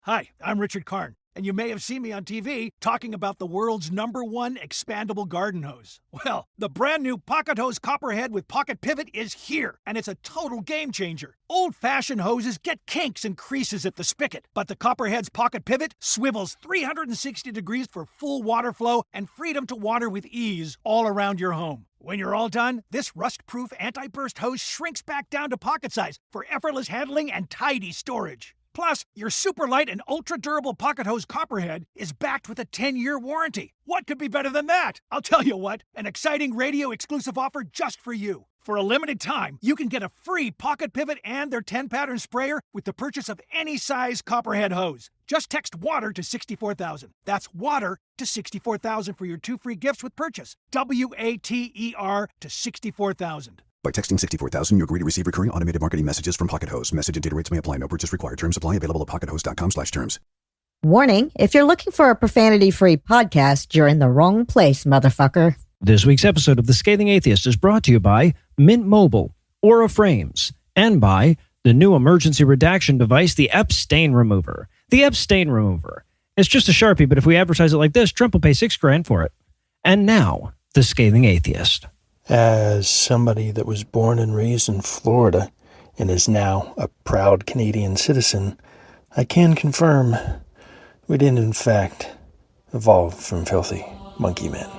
Hi, I'm Richard Karn, and you may have seen me on TV talking about the world's #1 expandable garden hose. Well, the brand new Pocket Hose Copperhead with Pocket Pivot is here, and it's a total game changer. Old-fashioned hoses get kinks and creases at the spigot, but the Copperhead's Pocket Pivot swivels 360 degrees for full water flow and freedom to water with ease all around your home. When you're all done, this rust-proof anti-burst hose shrinks back down to pocket size for effortless handling and tidy storage. Plus, your super light and ultra-durable Pocket Hose Copperhead is backed with a 10-year warranty. What could be better than that? I'll tell you what, an exciting radio-exclusive offer just for you. For a limited time, you can get a free Pocket Pivot and their 10-pattern sprayer with the purchase of any size Copperhead hose. Just text WATER to 64,000. That's WATER to 64,000 for your 2 free gifts with purchase. WATER to 64,000. By texting 64,000, you agree to receive recurring automated marketing messages from Pocket Hose. Message and data rates may apply. No purchase required. Terms apply. Available at pockethose.com/terms. Warning, if you're looking for a profanity-free podcast, you're in the wrong place, motherfucker. This week's episode of The Scathing Atheist is brought to you by Mint Mobile, Aura Frames, and by the new emergency redaction device, the Epstein Remover. The Epstein Remover. It's just a Sharpie, but if we advertise it like this, Trump will pay $6,000 for it. And now, The Scathing Atheist. As somebody that was born and raised in Florida and is now a proud Canadian citizen, I can confirm we did in fact evolve from filthy monkey men.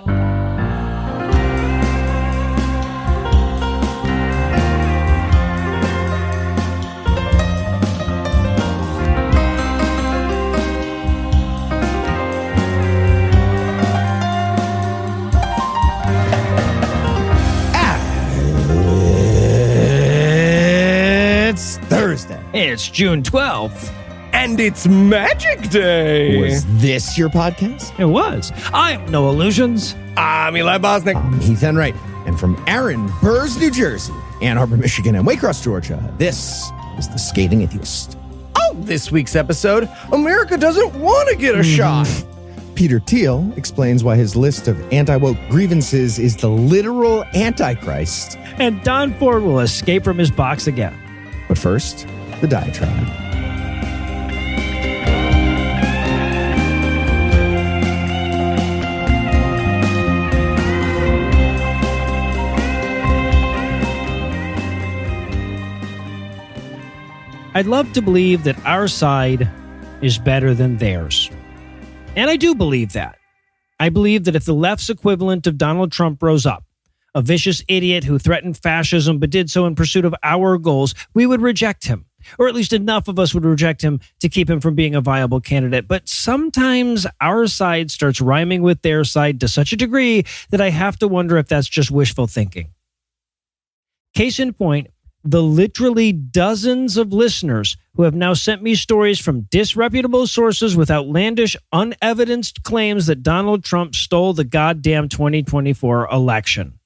It's June 12th. And it's Magic Day. Was this your podcast? It was. I'm Noah Lugeons. I'm Eli Bosnick. I'm Heath Enright. And from Aaron Burrs, New Jersey, Ann Arbor, Michigan, and Waycross, Georgia, this is The Scathing Atheist. Oh, this week's episode, America doesn't want to get a shot. Peter Thiel explains why his list of anti-woke grievances is the literal Antichrist. And Don Ford will escape from his box again. But first, the diatribe. I'd love to believe that our side is better than theirs. And I do believe that. I believe that if the left's equivalent of Donald Trump rose up, a vicious idiot who threatened fascism but did so in pursuit of our goals, we would reject him. Or at least enough of us would reject him to keep him from being a viable candidate. But sometimes our side starts rhyming with their side to such a degree that I have to wonder if that's just wishful thinking. Case in point, the literally dozens of listeners who have now sent me stories from disreputable sources with outlandish, unevidenced claims that Donald Trump stole the goddamn 2024 election.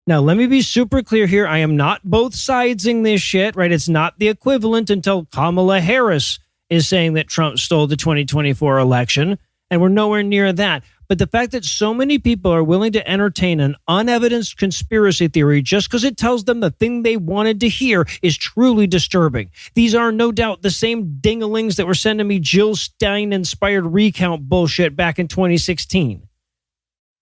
Now, let me be super clear here. I am not both sidesing this shit, right? It's not the equivalent until Kamala Harris is saying that Trump stole the 2024 election, and we're nowhere near that. But the fact that so many people are willing to entertain an unevidenced conspiracy theory just because it tells them the thing they wanted to hear is truly disturbing. These are no doubt the same dingalings that were sending me Jill Stein-inspired recount bullshit back in 2016.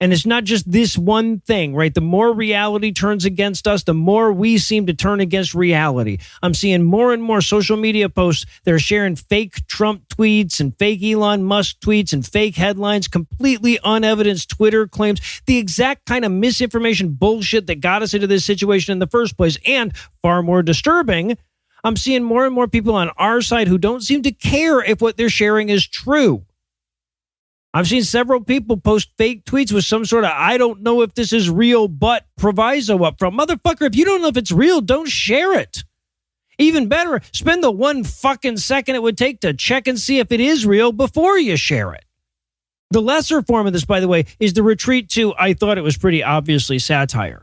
And it's not just this one thing, right? The more reality turns against us, the more we seem to turn against reality. I'm seeing more and more social media posts that are sharing fake Trump tweets and fake Elon Musk tweets and fake headlines, completely unevidenced Twitter claims, the exact kind of misinformation bullshit that got us into this situation in the first place. And far more disturbing, I'm seeing more and more people on our side who don't seem to care if what they're sharing is true. I've seen several people post fake tweets with some sort of I don't know if this is real but proviso up front. Motherfucker, if you don't know if it's real, don't share it. Even better, spend the 1 fucking second it would take to check and see if it is real before you share it. The lesser form of this, by the way, is the retreat to I thought it was pretty obviously satire.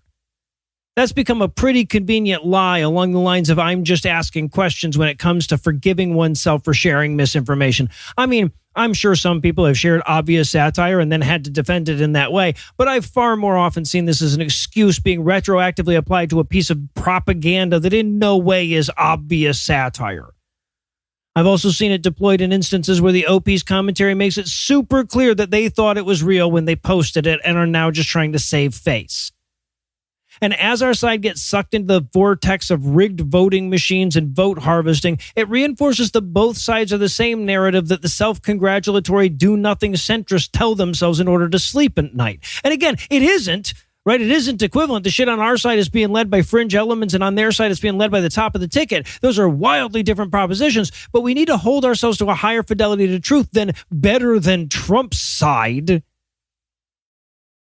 That's become a pretty convenient lie along the lines of I'm just asking questions when it comes to forgiving oneself for sharing misinformation. I mean, I'm sure some people have shared obvious satire and then had to defend it in that way, but I've far more often seen this as an excuse being retroactively applied to a piece of propaganda that in no way is obvious satire. I've also seen it deployed in instances where the OP's commentary makes it super clear that they thought it was real when they posted it and are now just trying to save face. And as our side gets sucked into the vortex of rigged voting machines and vote harvesting, it reinforces that both sides are the same narrative that the self-congratulatory do-nothing centrists tell themselves in order to sleep at night. And again, it isn't. Right? It isn't equivalent. The shit on our side is being led by fringe elements, and on their side it's being led by the top of the ticket. Those are wildly different propositions, but we need to hold ourselves to a higher fidelity to truth than better than Trump's side.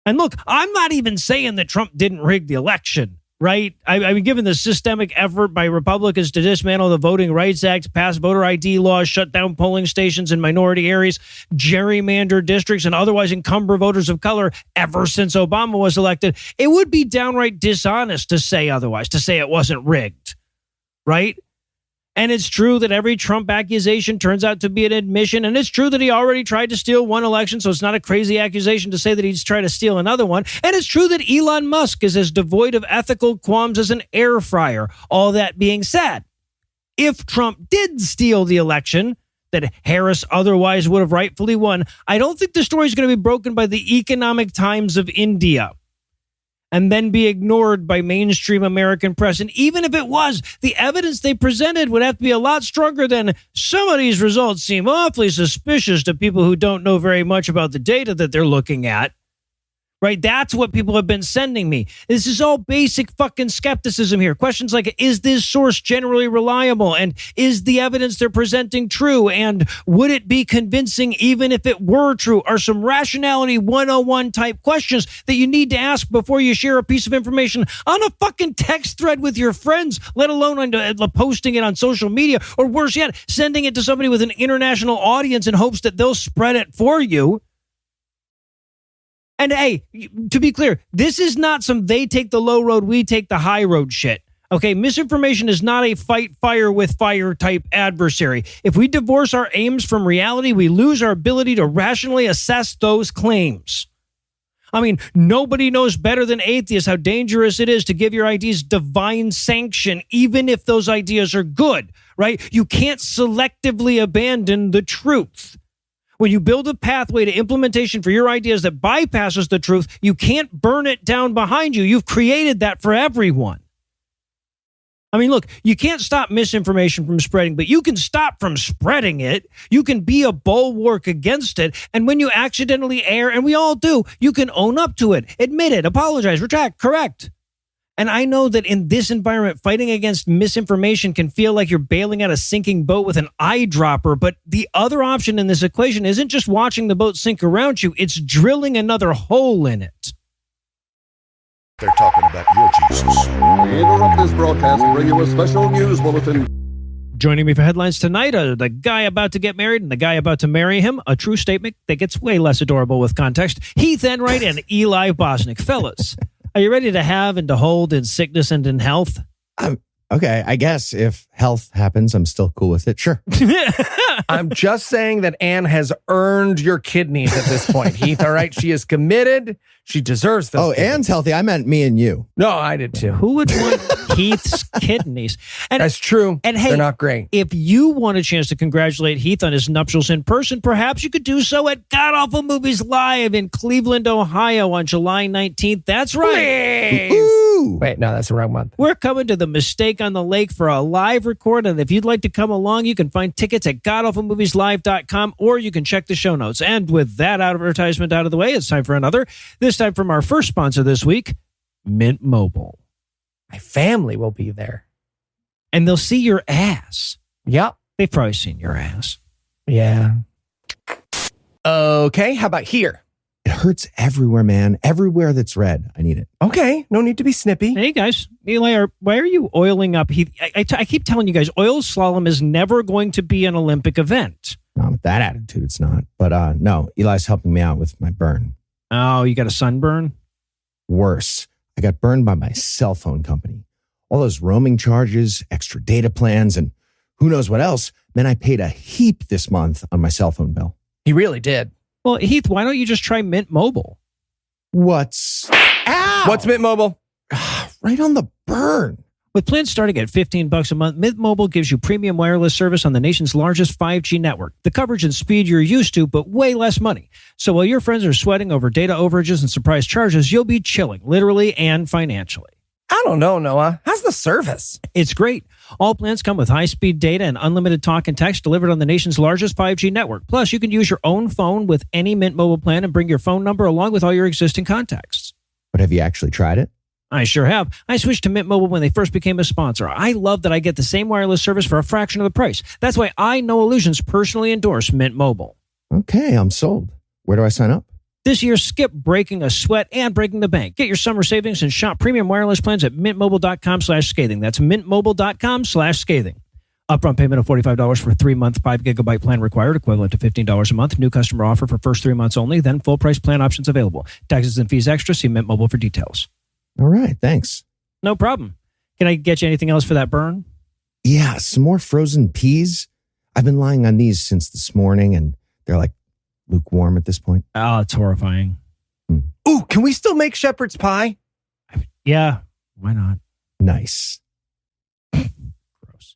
And look, I'm not even saying that Trump didn't rig the election, right? I mean, given the systemic effort by Republicans to dismantle the Voting Rights Act, pass voter ID laws, shut down polling stations in minority areas, gerrymander districts, and otherwise encumber voters of color ever since Obama was elected, it would be downright dishonest to say otherwise, to say it wasn't rigged, right? And it's true that every Trump accusation turns out to be an admission. And it's true that he already tried to steal one election. So it's not a crazy accusation to say that he's trying to steal another one. And it's true that Elon Musk is as devoid of ethical qualms as an air fryer. All that being said, if Trump did steal the election that Harris otherwise would have rightfully won, I don't think the story is going to be broken by the Economic Times of India and then be ignored by mainstream American press. And even if it was, the evidence they presented would have to be a lot stronger than some of these results seem awfully suspicious to people who don't know very much about the data that they're looking at. Right? That's what people have been sending me. This is all basic fucking skepticism here. Questions like, is this source generally reliable? And is the evidence they're presenting true? And would it be convincing even if it were true? Are some rationality 101 type questions that you need to ask before you share a piece of information on a fucking text thread with your friends, let alone on posting it on social media, or worse yet, sending it to somebody with an international audience in hopes that they'll spread it for you. And hey, to be clear, this is not some they take the low road, we take the high road shit. Okay, misinformation is not a fight fire with fire type adversary. If we divorce our aims from reality, we lose our ability to rationally assess those claims. I mean, nobody knows better than atheists how dangerous it is to give your ideas divine sanction, even if those ideas are good, right? You can't selectively abandon the truth. When you build a pathway to implementation for your ideas that bypasses the truth, you can't burn it down behind you. You've created that for everyone. I mean, look, you can't stop misinformation from spreading, but you can stop from spreading it. You can be a bulwark against it. And when you accidentally err, and we all do, you can own up to it, admit it, apologize, retract, correct. And I know that in this environment, fighting against misinformation can feel like you're bailing out a sinking boat with an eyedropper. But the other option in this equation isn't just watching the boat sink around you. It's drilling another hole in it. They're talking about your Jesus. We interrupt this broadcast and bring you a special news bulletin. Joining me for headlines tonight are the guy about to get married and the guy about to marry him. A true statement that gets way less adorable with context. Heath Enright and Eli Bosnick. Fellas, are you ready to have and to hold in sickness and in health? Okay, I guess if health happens, I'm still cool with it. Sure. I'm just saying that Anne has earned your kidneys at this point, Heath. All right. She is committed. She deserves those. Oh, kidneys. Anne's healthy. I meant me and you. No, I did too. Who would want Heath's kidneys? And, that's true. And hey, they're not great. If you want a chance to congratulate Heath on his nuptials in person, perhaps you could do so at GodAwfulMovies Live in Cleveland, Ohio on July 19th. That's right. Ooh. Wait, no, that's the wrong month. We're coming to the Mistake on the Lake for a live record, and if you'd like to come along, you can find tickets at GodAwfulMoviesLive.com, or you can check the show notes. And with that advertisement out of the way, it's time for another. This time from our first sponsor this week, Mint Mobile. My family will be there. And they'll see your ass. Yep. They've probably seen your ass. Yeah. Okay, how about here? It hurts everywhere, man. Everywhere that's red. I need it. Okay, no need to be snippy. Hey, guys. Eli, why are you oiling up? I keep telling you guys, oil slalom is never going to be an Olympic event. Not with that attitude, it's not. But no, Eli's helping me out with my burn. Oh, you got a sunburn? Worse, I got burned by my cell phone company. All those roaming charges, extra data plans, and who knows what else. Man, I paid a heap this month on my cell phone bill. He really did. Well, Heath, why don't you just try Mint Mobile? What's Mint Mobile? right on the burn? With plans starting at $15 a month, Mint Mobile gives you premium wireless service on the nation's largest 5G network. The coverage and speed you're used to, but way less money. So while your friends are sweating over data overages and surprise charges, you'll be chilling, literally and financially. I don't know, Noah. How's the service? It's great. All plans come with high-speed data and unlimited talk and text delivered on the nation's largest 5G network. Plus, you can use your own phone with any Mint Mobile plan and bring your phone number along with all your existing contacts. But have you actually tried it? I sure have. I switched to Mint Mobile when they first became a sponsor. I love that I get the same wireless service for a fraction of the price. That's why I, Noah Lugeons, personally endorse Mint Mobile. Okay, I'm sold. Where do I sign up? This year, skip breaking a sweat and breaking the bank. Get your summer savings and shop premium wireless plans at mintmobile.com/scathing. That's mintmobile.com/scathing. Upfront payment of $45 for a 3-month 5GB plan required, equivalent to $15 a month. New customer offer for first 3 months only, then full price plan options available. Taxes and fees extra. See Mint Mobile for details. All right, thanks. No problem. Can I get you anything else for that burn? Yeah, some more frozen peas. I've been lying on these since this morning, and they're like lukewarm at this point. Oh, it's horrifying. Ooh, can we still make shepherd's pie? Yeah, why not? Nice. Gross.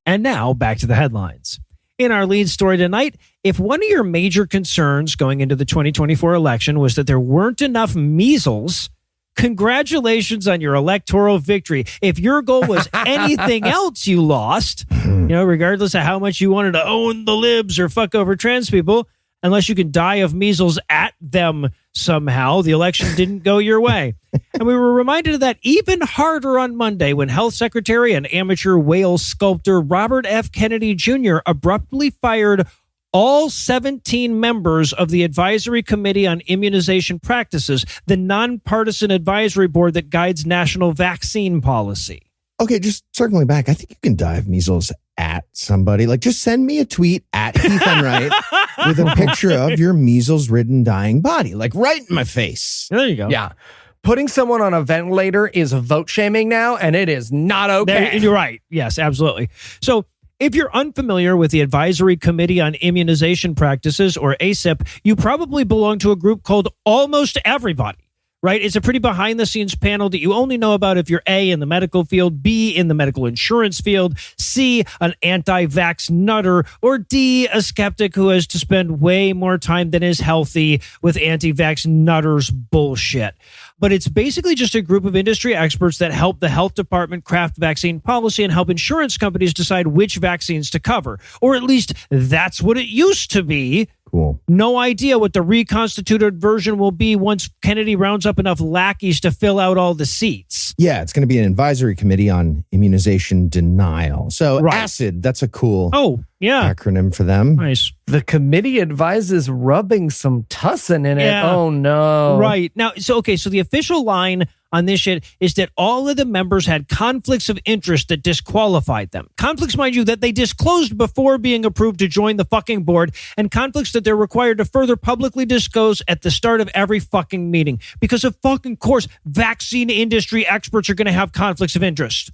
And now, back to the headlines. In our lead story tonight, if one of your major concerns going into the 2024 election was that there weren't enough measles, congratulations on your electoral victory. If your goal was anything else, you lost. Regardless of how much you wanted to own the libs or fuck over trans people, unless you can die of measles at them somehow, the election didn't go your way. And we were reminded of that even harder on Monday when Health Secretary and amateur whale sculptor Robert F. Kennedy Jr. abruptly fired all 17 members of the Advisory Committee on Immunization Practices, the nonpartisan advisory board that guides national vaccine policy. Okay, just circling back, I think you can die of measles at somebody. Like, just send me a tweet at Heath Enright with a picture of your measles-ridden dying body, like right in my face. There you go. Yeah. Putting someone on a ventilator is vote shaming now, and it is not okay. You're right. Yes, absolutely. So, if you're unfamiliar with the Advisory Committee on Immunization Practices, or ACIP, you probably belong to a group called Almost Everybody, right? It's a pretty behind-the-scenes panel that you only know about if you're A, in the medical field, B, in the medical insurance field, C, an anti-vax nutter, or D, a skeptic who has to spend way more time than is healthy with anti-vax nutters bullshit. But it's basically just a group of industry experts that help the health department craft vaccine policy and help insurance companies decide which vaccines to cover. Or at least that's what it used to be. Cool. No idea what the reconstituted version will be once Kennedy rounds up enough lackeys to fill out all the seats. Yeah, it's going to be an advisory committee on immunization denial. So Right. ACID, that's a cool yeah. acronym for them. Nice. The committee advises rubbing some tussin in it. Yeah. Oh, no. Right. Now, so the official line on this shit is that all of the members had conflicts of interest that disqualified them. Conflicts, mind you, that they disclosed before being approved to join the fucking board, and conflicts that they're required to further publicly disclose at the start of every fucking meeting. Because of fucking course, vaccine industry experts are going to have conflicts of interest.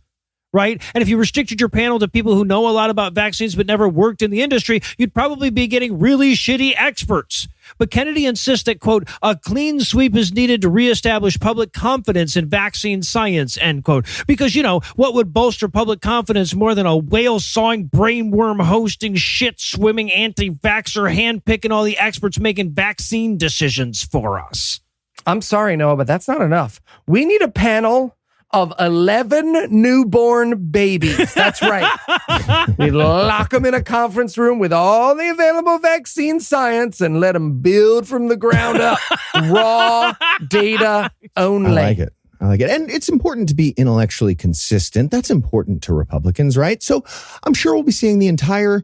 Right? And if you restricted your panel to people who know a lot about vaccines but never worked in the industry, you'd probably be getting really shitty experts. But Kennedy insists that, quote, a clean sweep is needed to reestablish public confidence in vaccine science, end quote. Because, what would bolster public confidence more than a whale-sawing, brainworm-hosting, shit-swimming anti-vaxxer handpicking all the experts making vaccine decisions for us? I'm sorry, Noah, but that's not enough. We need a panel of 11 newborn babies. That's right. We lock them in a conference room with all the available vaccine science and let them build from the ground up. Raw data only. I like it. And it's important to be intellectually consistent. That's important to Republicans, right? So I'm sure we'll be seeing the entire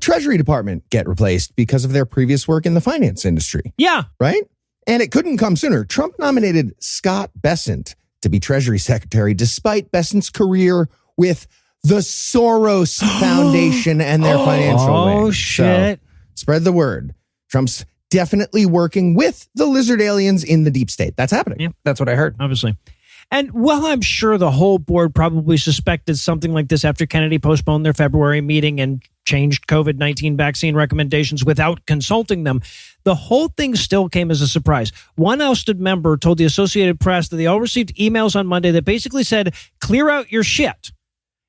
Treasury Department get replaced because of their previous work in the finance industry. Yeah. Right? And it couldn't come sooner. Trump nominated Scott Bessent to be Treasury Secretary, despite Bessent's career with the Soros Foundation and their financial wing. Oh, shit. So, spread the word. Trump's definitely working with the lizard aliens in the deep state. That's happening. Yeah, that's what I heard. Obviously. And while I'm sure the whole board probably suspected something like this after Kennedy postponed their February meeting and changed COVID-19 vaccine recommendations without consulting them, the whole thing still came as a surprise. One ousted member told the Associated Press that they all received emails on Monday that basically said, clear out your shit.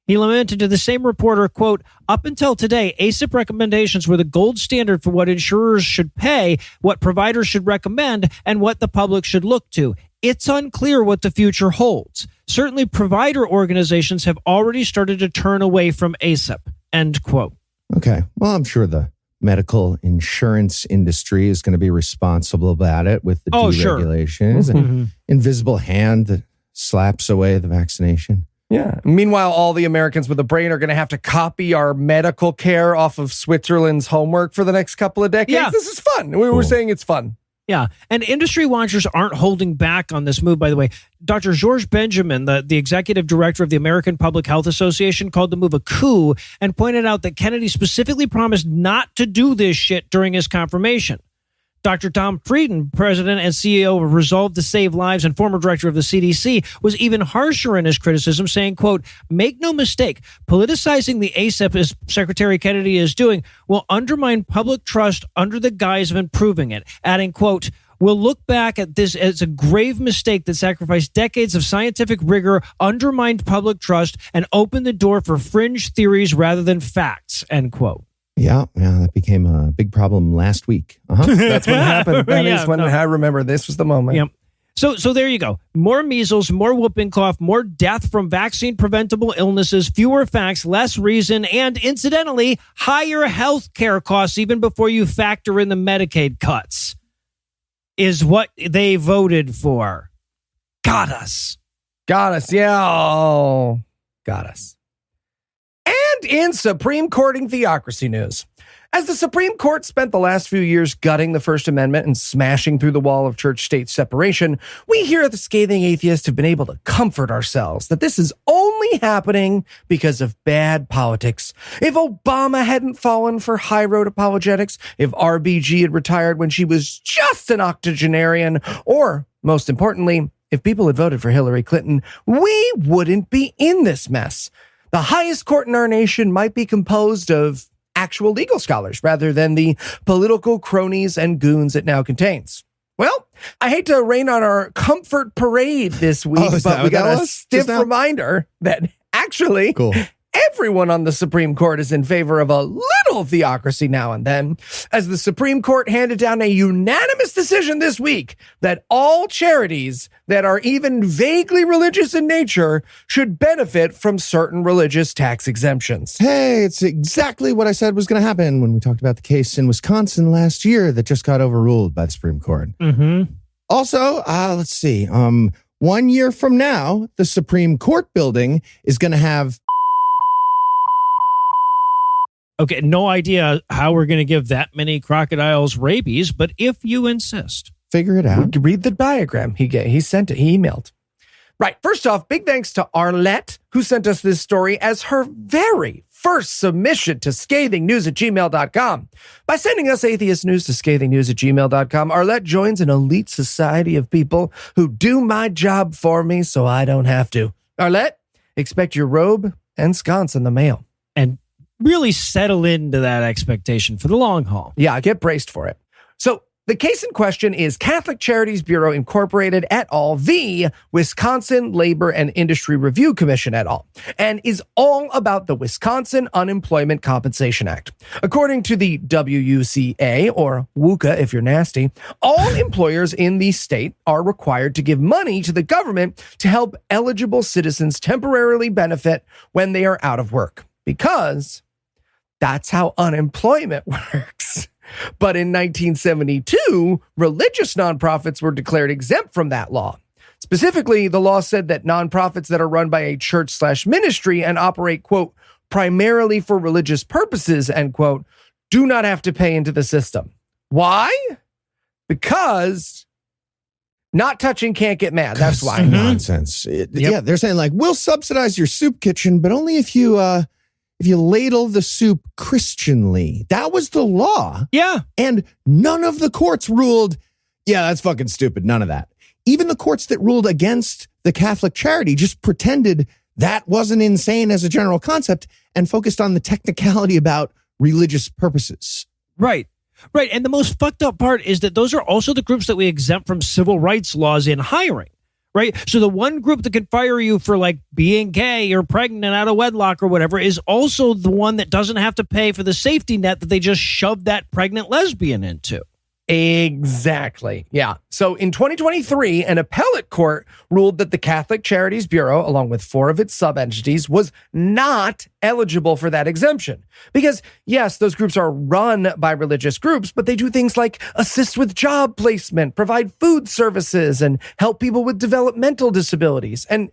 He lamented to the same reporter, quote, up until today, ACIP recommendations were the gold standard for what insurers should pay, what providers should recommend, and what the public should look to. It's unclear what the future holds. Certainly, provider organizations have already started to turn away from ACIP, end quote. Okay. Well, I'm sure the medical insurance industry is going to be responsible about it with the deregulation. Sure. An invisible hand that slaps away the vaccination. Yeah. Meanwhile, all the Americans with a brain are going to have to copy our medical care off of Switzerland's homework for the next couple of decades. Yeah. This is fun. We were saying it's fun. Yeah. And industry watchers aren't holding back on this move, by the way. Dr. Georges Benjamin, the executive director of the American Public Health Association, called the move a coup and pointed out that Kennedy specifically promised not to do this shit during his confirmation. Dr. Tom Frieden, president and CEO of Resolve to Save Lives and former director of the CDC, was even harsher in his criticism, saying, quote, make no mistake, politicizing the ACIP, as Secretary Kennedy is doing, will undermine public trust under the guise of improving it, adding, quote, we'll look back at this as a grave mistake that sacrificed decades of scientific rigor, undermined public trust, and opened the door for fringe theories rather than facts, end quote. Yeah, that became a big problem last week. That's what happened. That is when I remember this was the moment. Yep. So there you go. More measles, more whooping cough, more death from vaccine-preventable illnesses, fewer facts, less reason, and incidentally, higher health care costs even before you factor in the Medicaid cuts is what they voted for. Got us. Got us. Yeah. Oh, got us. And in Supreme Courting theocracy news, as the Supreme Court spent the last few years gutting the First Amendment and smashing through the wall of church-state separation, we here at the Scathing Atheist have been able to comfort ourselves that this is only happening because of bad politics. If Obama hadn't fallen for high road apologetics, if RBG had retired when she was just an octogenarian, or, most importantly, if people had voted for Hillary Clinton, we wouldn't be in this mess. The highest court in our nation might be composed of actual legal scholars rather than the political cronies and goons it now contains. Well, I hate to rain on our comfort parade this week, but we got a stiff reminder that actually everyone on the Supreme Court is in favor of a little theocracy now and then, as the Supreme Court handed down a unanimous decision this week that all charities that are even vaguely religious in nature should benefit from certain religious tax exemptions. Hey, it's exactly what I said was going to happen when we talked about the case in Wisconsin last year that just got overruled by the Supreme Court. Also, let's see. 1 year from now, the Supreme Court building is going to have... Okay, no idea how we're going to give that many crocodiles rabies, but if you insist. Figure it out. Read the diagram he sent it. He emailed. Right. First off, big thanks to Arlette, who sent us this story as her very first submission to ScathingNews@gmail.com. By sending us atheist news to ScathingNews@gmail.com, Arlette joins an elite society of people who do my job for me so I don't have to. Arlette, expect your robe and sconce in the mail. And really settle into that expectation for the long haul. Yeah, get braced for it. So the case in question is Catholic Charities Bureau Incorporated et al. V. Wisconsin Labor and Industry Review Commission et al. And is all about the Wisconsin Unemployment Compensation Act. According to the WUCA, or WUCA if you're nasty, all employers in the state are required to give money to the government to help eligible citizens temporarily benefit when they are out of work. Because that's how unemployment works. But in 1972, religious nonprofits were declared exempt from that law. Specifically, the law said that nonprofits that are run by a church/ministry and operate, quote, primarily for religious purposes, end quote, do not have to pay into the system. Why? Because not touching can't get mad. That's why. Nonsense. Yeah, they're saying like, we'll subsidize your soup kitchen, but only if you ladle the soup Christianly. That was the law. Yeah. And none of the courts ruled, yeah, that's fucking stupid. None of that. even the courts that ruled against the Catholic charity just pretended that wasn't insane as a general concept and focused on the technicality about religious purposes. Right. Right. And the most fucked up part is that those are also the groups that we exempt from civil rights laws in hiring. Right. So the one group that can fire you for like being gay or pregnant out of wedlock or whatever is also the one that doesn't have to pay for the safety net that they just shoved that pregnant lesbian into. Exactly. Yeah. So in 2023, an appellate court ruled that the Catholic Charities Bureau, along with 4 of its sub-entities, was not eligible for that exemption. Because, yes, those groups are run by religious groups, but they do things like assist with job placement, provide food services, and help people with developmental disabilities. And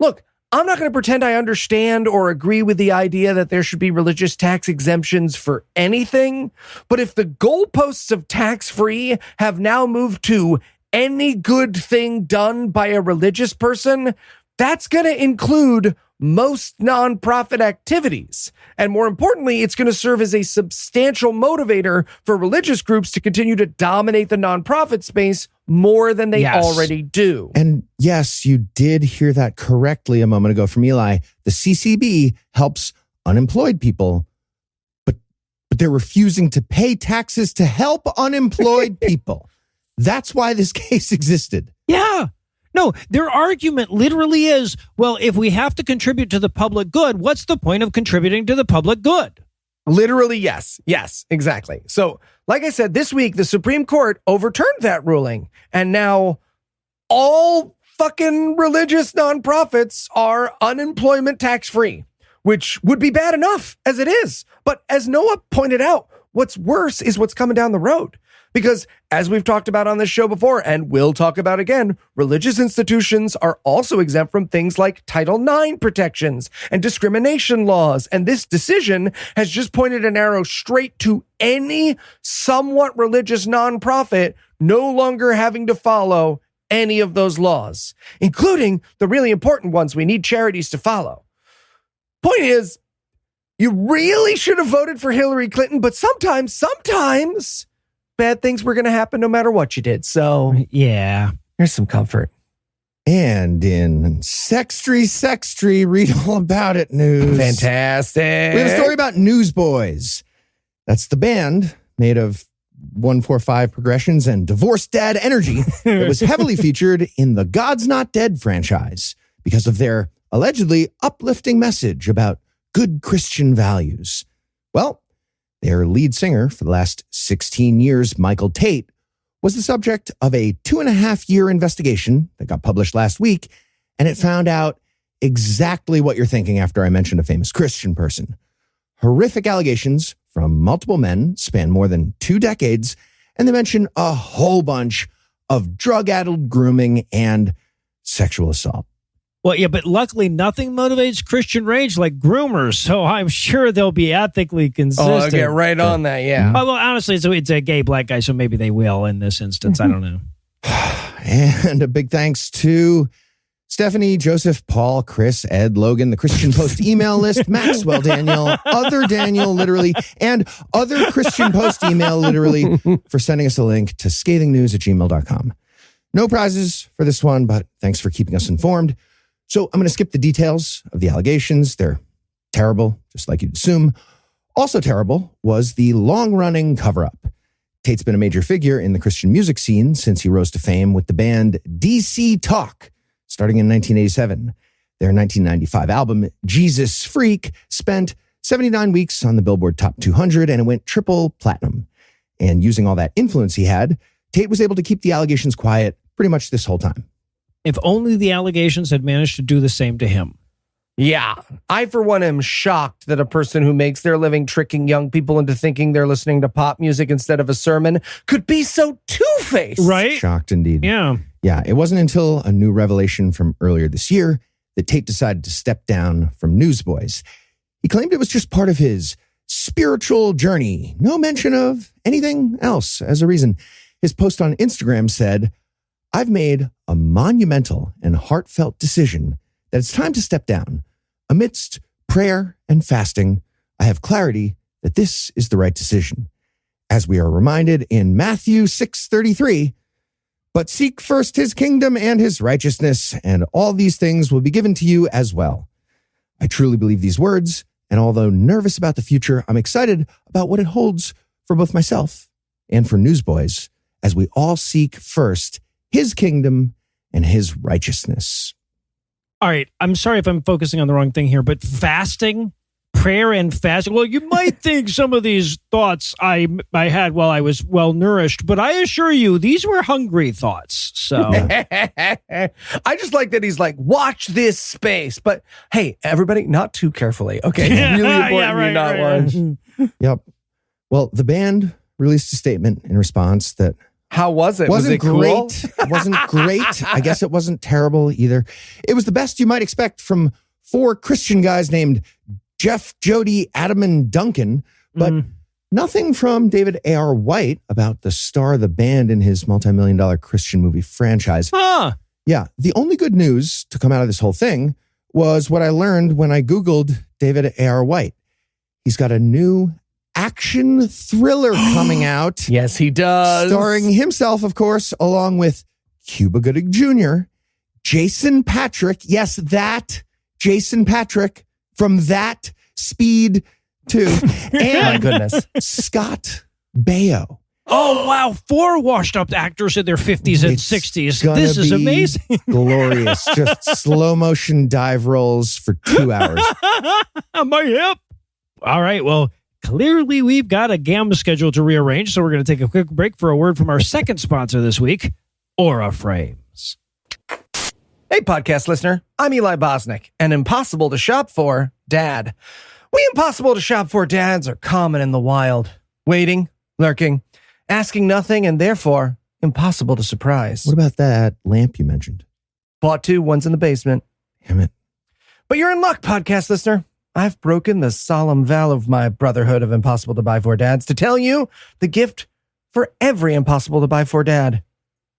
look, I'm not going to pretend I understand or agree with the idea that there should be religious tax exemptions for anything. But if the goalposts of tax-free have now moved to any good thing done by a religious person, that's going to include most nonprofit activities. And more importantly, it's going to serve as a substantial motivator for religious groups to continue to dominate the nonprofit space more than they already do. And yes, you did hear that correctly a moment ago from Eli. The CCB helps unemployed people, but they're refusing to pay taxes to help unemployed people. That's why this case existed. Yeah. No, their argument literally is, well, if we have to contribute to the public good, what's the point of contributing to the public good? Literally, yes. Yes, exactly. So, like I said, this week, the Supreme Court overturned that ruling. And now all fucking religious nonprofits are unemployment tax-free, which would be bad enough as it is. But as Noah pointed out, what's worse is what's coming down the road. Because as we've talked about on this show before, and we'll talk about again, religious institutions are also exempt from things like Title IX protections and discrimination laws. And this decision has just pointed an arrow straight to any somewhat religious nonprofit no longer having to follow any of those laws, including the really important ones we need charities to follow. Point is, you really should have voted for Hillary Clinton, but sometimes bad things were going to happen no matter what you did. So yeah, here's some comfort. And in Sextry, read all about it news. Fantastic. We have a story about Newsboys. That's the band made of 145 progressions and divorced dad energy that was heavily featured in the God's Not Dead franchise because of their allegedly uplifting message about good Christian values. Well, their lead singer for the last 16 years, Michael Tate, was the subject of a 2.5-year investigation that got published last week, and it found out exactly what you're thinking after I mentioned a famous Christian person. Horrific allegations from multiple men span more than 2 decades, and they mention a whole bunch of drug-addled grooming and sexual assault. Well, yeah, but luckily nothing motivates Christian rage like groomers, so I'm sure they'll be ethically consistent. Oh, I'll get right on that, yeah. Well, honestly, so it's a gay black guy, so maybe they will in this instance. I don't know. And a big thanks to Stephanie, Joseph, Paul, Chris, Ed, Logan, the Christian Post email list, Maxwell Daniel, other Daniel literally, and other Christian Post email literally for sending us a link to scathingnews@gmail.com. No prizes for this one, but thanks for keeping us informed. So I'm going to skip the details of the allegations. They're terrible, just like you'd assume. Also terrible was the long-running cover-up. Tate's been a major figure in the Christian music scene since he rose to fame with the band DC Talk, starting in 1987. Their 1995 album, Jesus Freak, spent 79 weeks on the Billboard Top 200, and it went triple platinum. And using all that influence he had, Tate was able to keep the allegations quiet pretty much this whole time. If only the allegations had managed to do the same to him. Yeah, I for one am shocked that a person who makes their living tricking young people into thinking they're listening to pop music instead of a sermon could be so two-faced. Right? Shocked indeed. Yeah. Yeah, it wasn't until a new revelation from earlier this year that Tate decided to step down from Newsboys. He claimed it was just part of his spiritual journey. No mention of anything else as a reason. His post on Instagram said, "I've made a monumental and heartfelt decision that it's time to step down. Amidst prayer and fasting, I have clarity that this is the right decision. As we are reminded in Matthew 6:33, But seek first his kingdom and his righteousness, and all these things will be given to you as well. I truly believe these words, and although nervous about the future, I'm excited about what it holds for both myself and for Newsboys as we all seek first his kingdom and his righteousness. All right, I'm sorry if I'm focusing on the wrong thing here, but fasting, prayer and fasting. Well, you might think some of these thoughts I had while I was well nourished, but I assure you, these were hungry thoughts. So I just like that he's like, watch this space. But hey, everybody, not too carefully. Okay, it's really important you not watch. Yep. Well, the band released a statement in response that how was it? Wasn't was it great. Cool? It wasn't great. I guess it wasn't terrible either. It was the best you might expect from 4 Christian guys named Jeff, Jody, Adam, and Duncan, but nothing from David A.R. White about the star of the band in his multi-million-dollar Christian movie franchise. Huh. Yeah, the only good news to come out of this whole thing was what I learned when I Googled David A.R. White. He's got a new action thriller coming out. Yes, he does. Starring himself, of course, along with Cuba Gooding Jr., Jason Patrick. Yes, that Jason Patrick from That Speed 2. And my goodness, Scott Baio. Oh, wow. 4 washed up actors in their 50s and 60s. This is amazing. Glorious. Just slow motion dive rolls for 2 hours. My hip. All right. Well, clearly we've got a gamma schedule to rearrange, so we're going to take a quick break for a word from our second sponsor this week, Aura Frames. Hey, podcast listener, I'm Eli Bosnick, and impossible to shop for dad. We impossible to shop for dads are common in the wild, waiting, lurking, asking nothing, and therefore impossible to surprise. What about that lamp you mentioned? Bought 2, one's in the basement. Damn it. But you're in luck, podcast listener. I've broken the solemn vow of my brotherhood of impossible to buy for dads to tell you the gift for every impossible to buy for dad,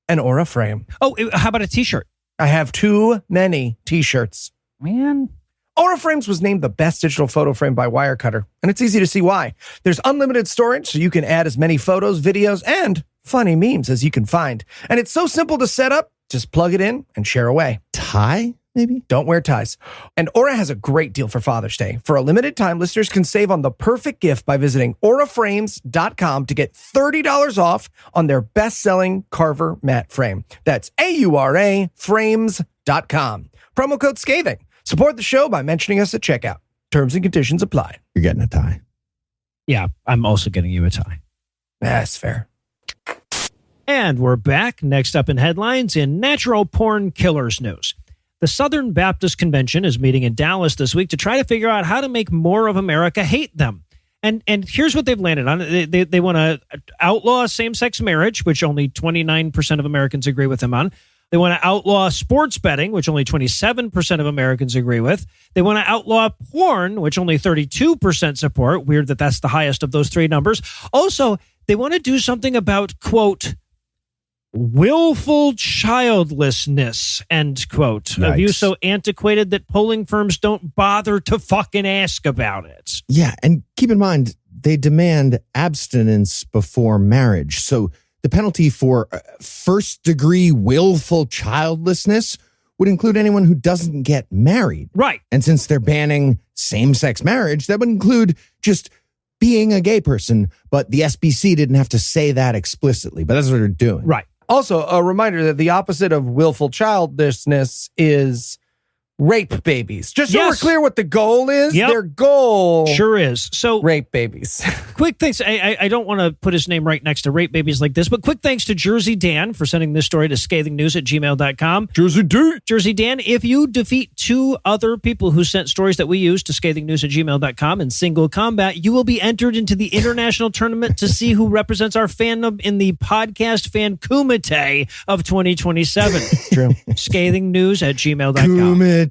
an Aura frame. Oh, how about a t-shirt? I have too many t-shirts. Man. Aura Frames was named the best digital photo frame by Wirecutter, and it's easy to see why. There's unlimited storage, so you can add as many photos, videos, and funny memes as you can find. And it's so simple to set up, just plug it in and share away. Tie, maybe? Don't wear ties. And Aura has a great deal for Father's Day. For a limited time, listeners can save on the perfect gift by visiting auraframes.com to get $30 off on their best-selling Carver matte frame. That's AURA frames.com. Promo code SCATHING. Support the show by mentioning us at checkout. Terms and conditions apply. You're getting a tie. Yeah, I'm also getting you a tie. That's fair. And we're back. Next up in headlines in natural porn killers news. The Southern Baptist Convention is meeting in Dallas this week to try to figure out how to make more of America hate them. And here's what they've landed on. They want to outlaw same-sex marriage, which only 29% of Americans agree with them on. They want to outlaw sports betting, which only 27% of Americans agree with. They want to outlaw porn, which only 32% support. Weird that that's the highest of those 3 numbers. Also, they want to do something about, quote, willful childlessness, end quote. Yikes. A view so antiquated that polling firms don't bother to fucking ask about it. Yeah, and keep in mind, they demand abstinence before marriage. So the penalty for first-degree willful childlessness would include anyone who doesn't get married. Right. And since they're banning same-sex marriage, that would include just being a gay person, but the SBC didn't have to say that explicitly, but that's what they're doing. Right. Also, a reminder that the opposite of willful childlessness is rape babies. Just so we're clear what the goal is. Yep. Their goal sure is. So rape babies. Quick thanks. I don't want to put his name right next to rape babies like this, but quick thanks to Jersey Dan for sending this story to scathingnews@gmail.com. Jersey Dan, if you defeat 2 other people who sent stories that we use to scathingnews@gmail.com in single combat, you will be entered into the international tournament to see who represents our fandom in the podcast fan kumite of 2027. True. scathingnews@gmail.com.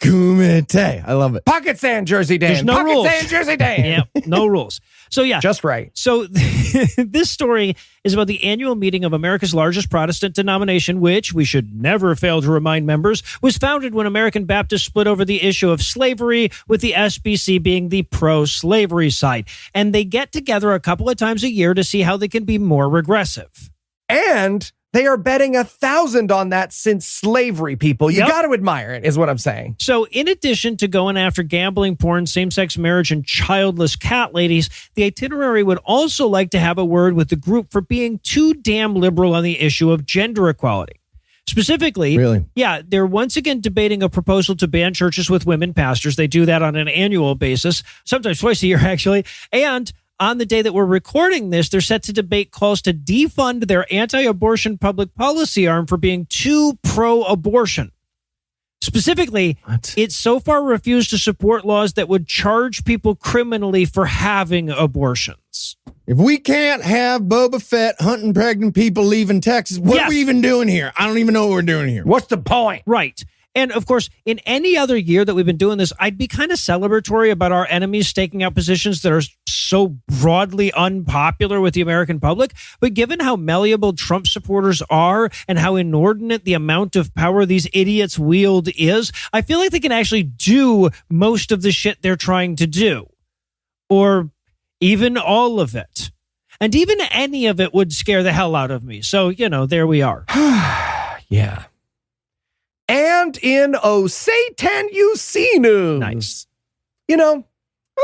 Kumite. I love it. Pocket sand, Jersey Dan. There's no Pocket rules. sand, Jersey Dan. Yep, no rules. So yeah. Just right. So this story is about the annual meeting of America's largest Protestant denomination, which, we should never fail to remind members, was founded when American Baptists split over the issue of slavery, with the SBC being the pro-slavery side. And they get together a couple of times a year to see how they can be more regressive. And They are betting 1,000 on that since slavery, people. You Yep. got to admire it, is what I'm saying. So in addition to going after gambling, porn, same-sex marriage, and childless cat ladies, the itinerary would also like to have a word with the group for being too damn liberal on the issue of gender equality. Specifically, Really? yeah, they're once again debating a proposal to ban churches with women pastors. They do that on an annual basis, sometimes twice a year, actually. And on the day that we're recording this, they're set to debate calls to defund their anti-abortion public policy arm for being too pro-abortion. Specifically, it so far refused to support laws that would charge people criminally for having abortions. If we can't have Boba Fett hunting pregnant people leaving Texas, what are we even doing here? I don't even know what we're doing here. What's the point? Right. And of course, in any other year that we've been doing this, I'd be kind of celebratory about our enemies staking out positions that are so broadly unpopular with the American public. But given how malleable Trump supporters are and how inordinate the amount of power these idiots wield is, I feel like they can actually do most of the shit they're trying to do. Or even all of it. And even any of it would scare the hell out of me. So, there we are. Yeah. And in Satan you see news. Nice. I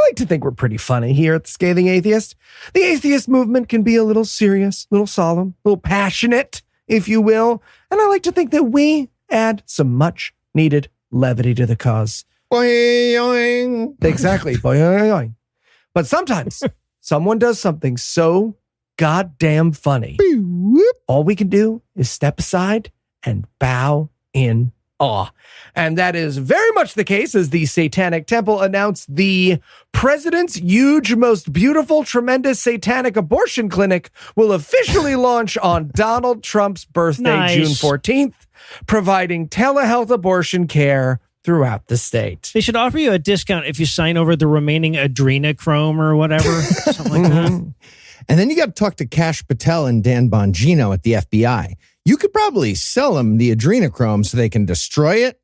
like to think we're pretty funny here at the Scathing Atheist. The atheist movement can be a little serious, a little solemn, a little passionate, if you will. And I like to think that we add some much needed levity to the cause. Boing. Exactly. Boing. But sometimes someone does something so goddamn funny. All we can do is step aside and bow in awe. And that is very much the case as the Satanic Temple announced the president's huge, most beautiful, tremendous satanic abortion clinic will officially launch on Donald Trump's birthday, Nice. June 14th, providing telehealth abortion care throughout the state. They should offer you a discount if you sign over the remaining adrenochrome or whatever. Something like that. And then you got to talk to Kash Patel and Dan Bongino at the FBI. You could probably sell them the adrenochrome so they can destroy it,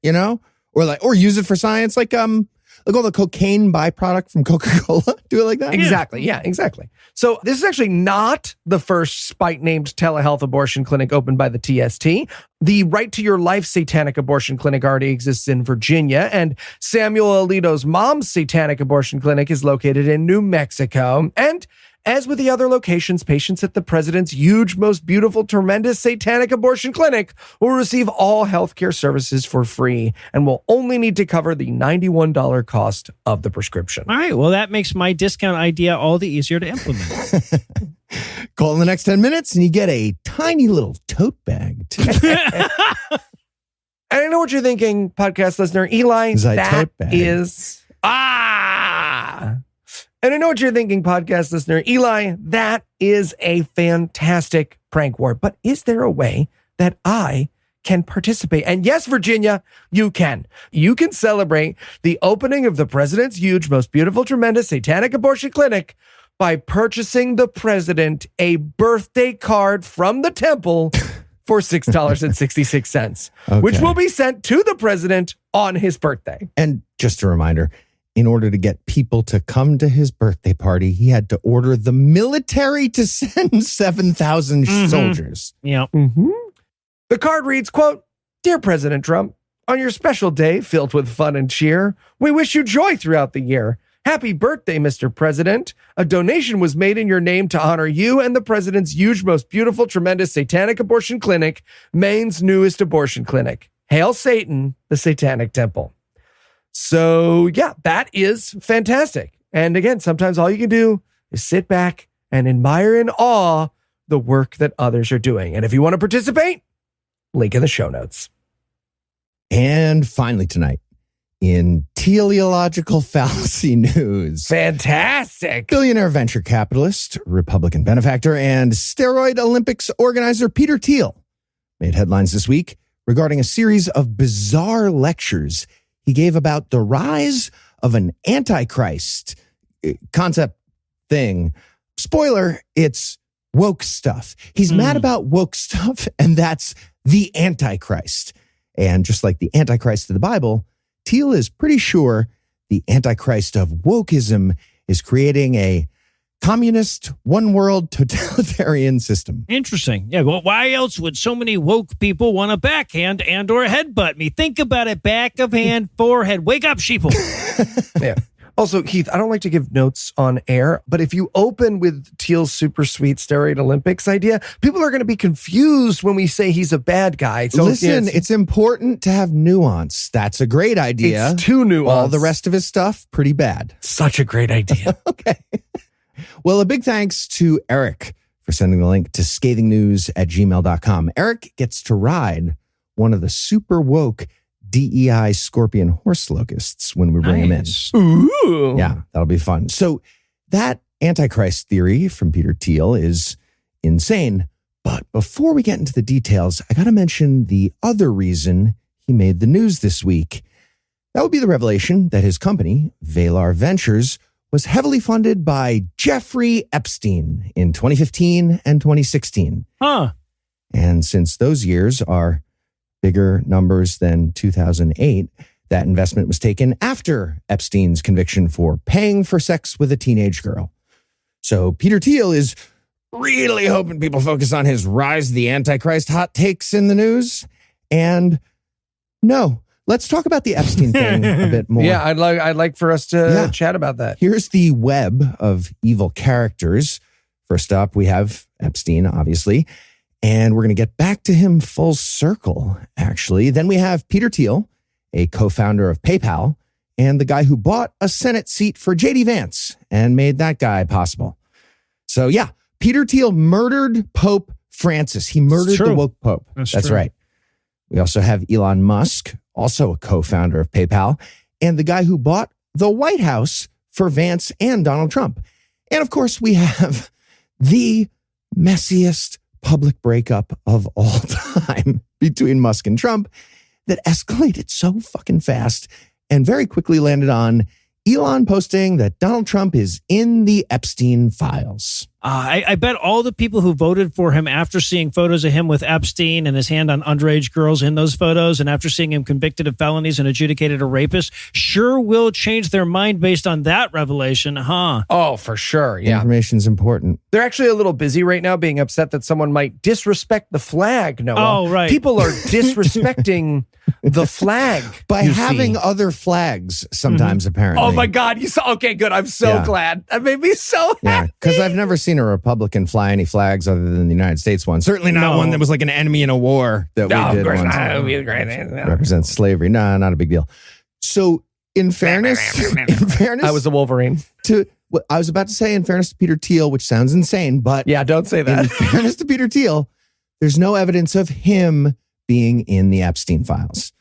or use it for science, like all the cocaine byproduct from Coca-Cola. Do it like that. Exactly. Yeah, exactly. So this is actually not the first spite-named telehealth abortion clinic opened by the TST. The Right to Your Life satanic abortion clinic already exists in Virginia, and Samuel Alito's mom's satanic abortion clinic is located in New Mexico. And as with the other locations, patients at the president's huge, most beautiful, tremendous satanic abortion clinic will receive all healthcare services for free and will only need to cover the $91 cost of the prescription. All right. Well, that makes my discount idea all the easier to implement. Call in the next 10 minutes and you get a tiny little tote bag. And I know what you're thinking, podcast listener. Eli, that is... And I know what you're thinking, podcast listener. Eli, that is a fantastic prank war. But is there a way that I can participate? And yes, Virginia, you can. You can celebrate the opening of the president's huge, most beautiful, tremendous satanic abortion clinic by purchasing the president a birthday card from the temple for $6.66, which will be sent to the president on his birthday. And just a reminder, in order to get people to come to his birthday party, he had to order the military to send 7,000 soldiers. Yeah. The card reads, quote, "Dear President Trump, on your special day filled with fun and cheer, we wish you joy throughout the year. Happy birthday, Mr. President. A donation was made in your name to honor you and the president's huge, most beautiful, tremendous satanic abortion clinic, Maine's newest abortion clinic. Hail Satan, the Satanic Temple." So, yeah, that is fantastic. And again, sometimes all you can do is sit back and admire in awe the work that others are doing. And if you want to participate, link in the show notes. And finally tonight, in teleological fallacy news. Fantastic. Billionaire venture capitalist, Republican benefactor, and steroid Olympics organizer Peter Thiel made headlines this week regarding a series of bizarre lectures he gave about the rise of an Antichrist concept thing. Spoiler, it's woke stuff. He's mad about woke stuff, and that's the Antichrist. And just like the Antichrist of the Bible, Thiel is pretty sure the Antichrist of wokeism is creating a communist, one world totalitarian system. Interesting. Yeah. Well, why else would so many woke people want to backhand and or headbutt me? Think about it. Back of hand, forehead. Wake up, sheeple. Yeah. Also, Heath, I don't like to give notes on air, but if you open with Thiel's super sweet steroid Olympics idea, people are going to be confused when we say he's a bad guy. So listen, it's important to have nuance. That's a great idea. It's too nuanced. All the rest of his stuff, pretty bad. Such a great idea. Okay. Well, a big thanks to Eric for sending the link to scathingnews@gmail.com. Eric gets to ride one of the super woke DEI scorpion horse locusts when we bring him in. Ooh. Yeah, that'll be fun. So that Antichrist theory from Peter Thiel is insane. But before we get into the details, I got to mention the other reason he made the news this week. That would be the revelation that his company, Valar Ventures, was heavily funded by Jeffrey Epstein in 2015 and 2016. Huh. And since those years are bigger numbers than 2008, that investment was taken after Epstein's conviction for paying for sex with a teenage girl. So Peter Thiel is really hoping people focus on his rise of the Antichrist hot takes in the news. And no, let's talk about the Epstein thing a bit more. Yeah, I'd like for us to chat about that. Here's the web of evil characters. First up, we have Epstein, obviously. And we're going to get back to him full circle, actually. Then we have Peter Thiel, a co-founder of PayPal, and the guy who bought a Senate seat for J.D. Vance and made that guy possible. So yeah, Peter Thiel murdered Pope Francis. He murdered the woke Pope. That's right. We also have Elon Musk, also a co-founder of PayPal, and the guy who bought the White House for Vance and Donald Trump. And of course, we have the messiest public breakup of all time between Musk and Trump that escalated so fucking fast and very quickly landed on Elon posting that Donald Trump is in the Epstein files. I bet all the people who voted for him after seeing photos of him with Epstein and his hand on underage girls in those photos, and after seeing him convicted of felonies and adjudicated a rapist, sure will change their mind based on that revelation, huh? Oh, for sure. Yeah. Information's important. They're actually a little busy right now being upset that someone might disrespect the flag, Noah. Oh, right. People are disrespecting the flag. By having other flags sometimes, apparently. Oh, my God. You saw? Okay, good. I'm so glad. That made me so happy. Yeah, because I've never seen a Republican fly any flags other than the United States one. Certainly not one that was like an enemy in a war that we did once. Represents slavery. Nah, not a big deal. So in fairness, I was a Wolverine. I was about to say in fairness to Peter Thiel, which sounds insane, but yeah, don't say that. In fairness to Peter Thiel, there's no evidence of him being in the Epstein files.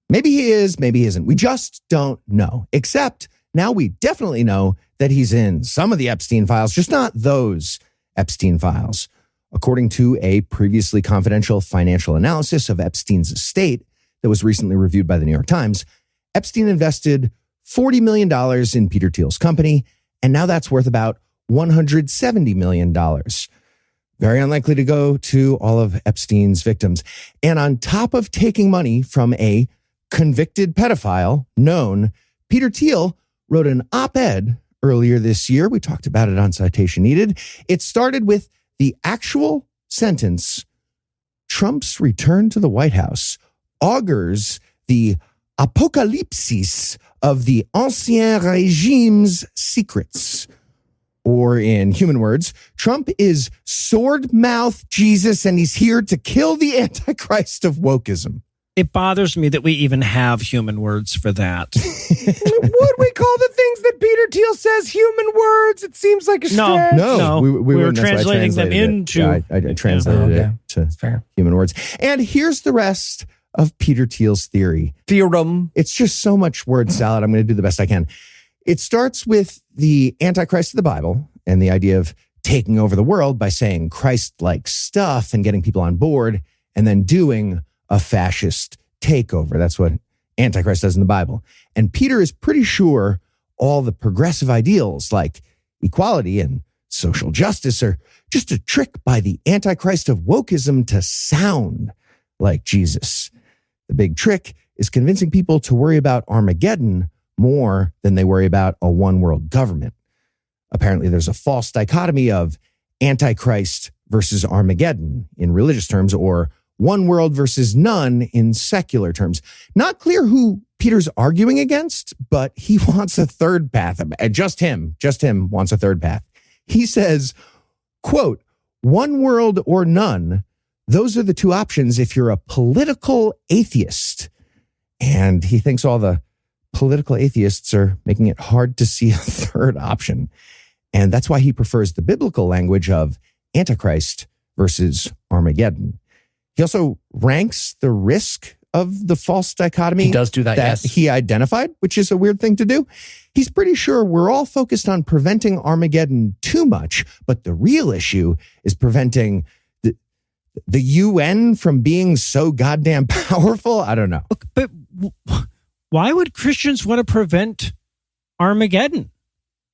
Maybe he is, maybe he isn't. We just don't know. Except now we definitely know that he's in some of the Epstein files, just not those Epstein files. According to a previously confidential financial analysis of Epstein's estate that was recently reviewed by the New York Times, Epstein invested $40 million in Peter Thiel's company, and now that's worth about $170 million. Very unlikely to go to all of Epstein's victims. And on top of taking money from a convicted pedophile known, Peter Thiel wrote an op-ed earlier this year. We talked about it on Citation Needed. It started with the actual sentence, Trump's return to the White House augurs the apocalypsis of the Ancien Regime's secrets. Or in human words, Trump is sword-mouth Jesus and he's here to kill the Antichrist of wokeism. It bothers me that we even have human words for that. Would we call the things that Peter Thiel says human words? It seems like a stretch. No. We were translating them into. I translated it to human words. And here's the rest of Peter Thiel's theorem. It's just so much word salad. I'm going to do the best I can. It starts with the Antichrist of the Bible and the idea of taking over the world by saying Christ-like stuff and getting people on board and then doing a fascist takeover. That's what Antichrist does in the Bible. And Peter is pretty sure all the progressive ideals like equality and social justice are just a trick by the Antichrist of wokeism to sound like Jesus. The big trick is convincing people to worry about Armageddon more than they worry about a one world government. Apparently, there's a false dichotomy of Antichrist versus Armageddon in religious terms, or one world versus none in secular terms. Not clear who Peter's arguing against, but he wants a third path. Just him wants a third path. He says, quote, one world or none, those are the two options if you're a political atheist. And he thinks all the political atheists are making it hard to see a third option. And that's why he prefers the biblical language of Antichrist versus Armageddon. He also ranks the risk of the false dichotomy. He does do that, yes. He identified, which is a weird thing to do. He's pretty sure we're all focused on preventing Armageddon too much, but the real issue is preventing the UN from being so goddamn powerful. I don't know. But why would Christians want to prevent Armageddon?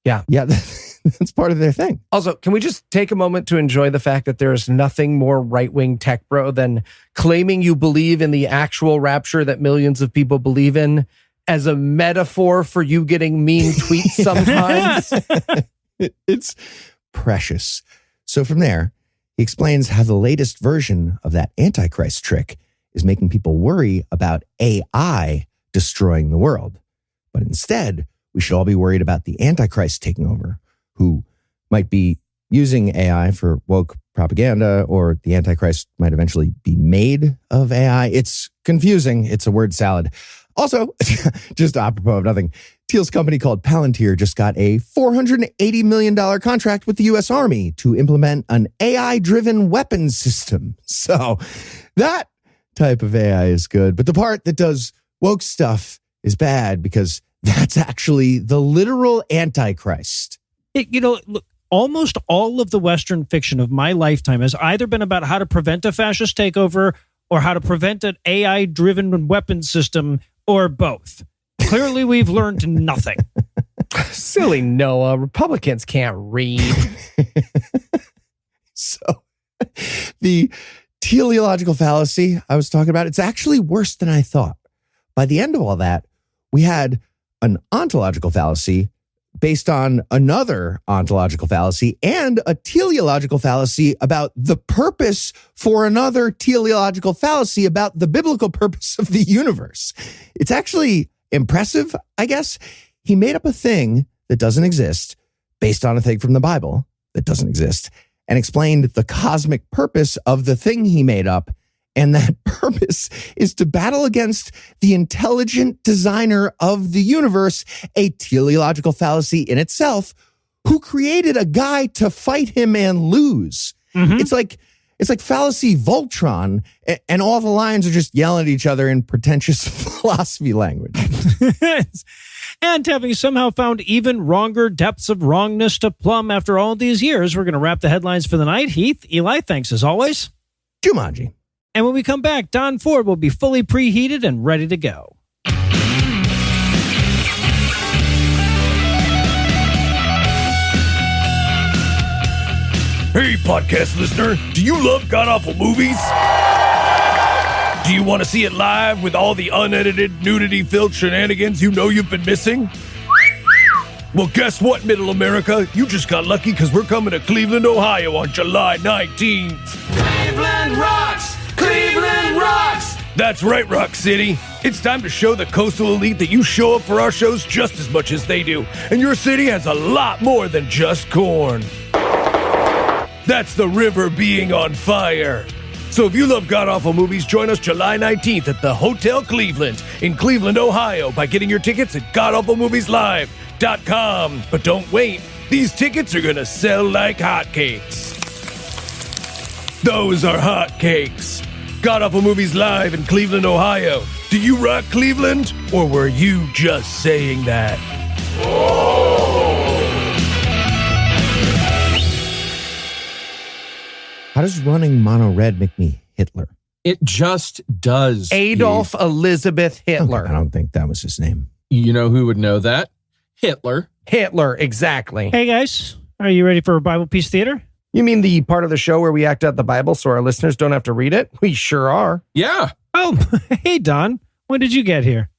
Yeah, that's part of their thing. Also, can we just take a moment to enjoy the fact that there is nothing more right-wing tech bro than claiming you believe in the actual rapture that millions of people believe in as a metaphor for you getting mean tweets sometimes? It's precious. So from there, he explains how the latest version of that Antichrist trick is making people worry about AI destroying the world. But instead, we should all be worried about the Antichrist taking over, who might be using AI for woke propaganda, or the Antichrist might eventually be made of AI. It's confusing. It's a word salad. Also, just apropos of nothing, Thiel's company called Palantir just got a $480 million contract with the U.S. Army to implement an AI-driven weapons system. So that type of AI is good. But the part that does woke stuff is bad, because that's actually the literal Antichrist. Look, almost all of the Western fiction of my lifetime has either been about how to prevent a fascist takeover or how to prevent an AI-driven weapons system, or both. Clearly, we've learned nothing. Silly Noah. Republicans can't read. So the teleological fallacy I was talking about, it's actually worse than I thought. By the end of all that, we had an ontological fallacy based on another ontological fallacy and a teleological fallacy about the purpose for another teleological fallacy about the biblical purpose of the universe. It's actually impressive, I guess. He made up a thing that doesn't exist based on a thing from the Bible that doesn't exist, and explained the cosmic purpose of the thing he made up. And that purpose is to battle against the intelligent designer of the universe, a teleological fallacy in itself, who created a guy to fight him and lose. Mm-hmm. It's like fallacy Voltron, and all the lines are just yelling at each other in pretentious philosophy language. And having somehow found even wronger depths of wrongness to plumb after all these years, we're going to wrap the headlines for the night. Heath, Eli, thanks as always. Jumanji. And when we come back, Don Ford will be fully preheated and ready to go. Hey, podcast listener, do you love GodAwful Movies? Do you want to see it live with all the unedited, nudity-filled shenanigans you know you've been missing? Well, guess what, Middle America? You just got lucky, because we're coming to Cleveland, Ohio on July 19th. Cleveland rocks! Cleveland rocks! That's right, Rock City. It's time to show the coastal elite that you show up for our shows just as much as they do. And your city has a lot more than just corn. That's the river being on fire. So if you love GodAwful Movies, join us July 19th at the Hotel Cleveland in Cleveland, Ohio by getting your tickets at GodAwfulMoviesLive.com. But don't wait. These tickets are going to sell like hotcakes. Those are hotcakes. GodAwful Movies Live in Cleveland, Ohio. Do you rock Cleveland, or were you just saying that? How does running mono red make me Hitler? It just does. Adolf Elizabeth Hitler. Okay, I don't think that was his name. You know who would know that? Hitler. Hitler, exactly. Hey, guys. Are you ready for a Bible Peace Theater? You mean the part of the show where we act out the Bible so our listeners don't have to read it? We sure are. Yeah. Oh, hey, Don. When did you get here?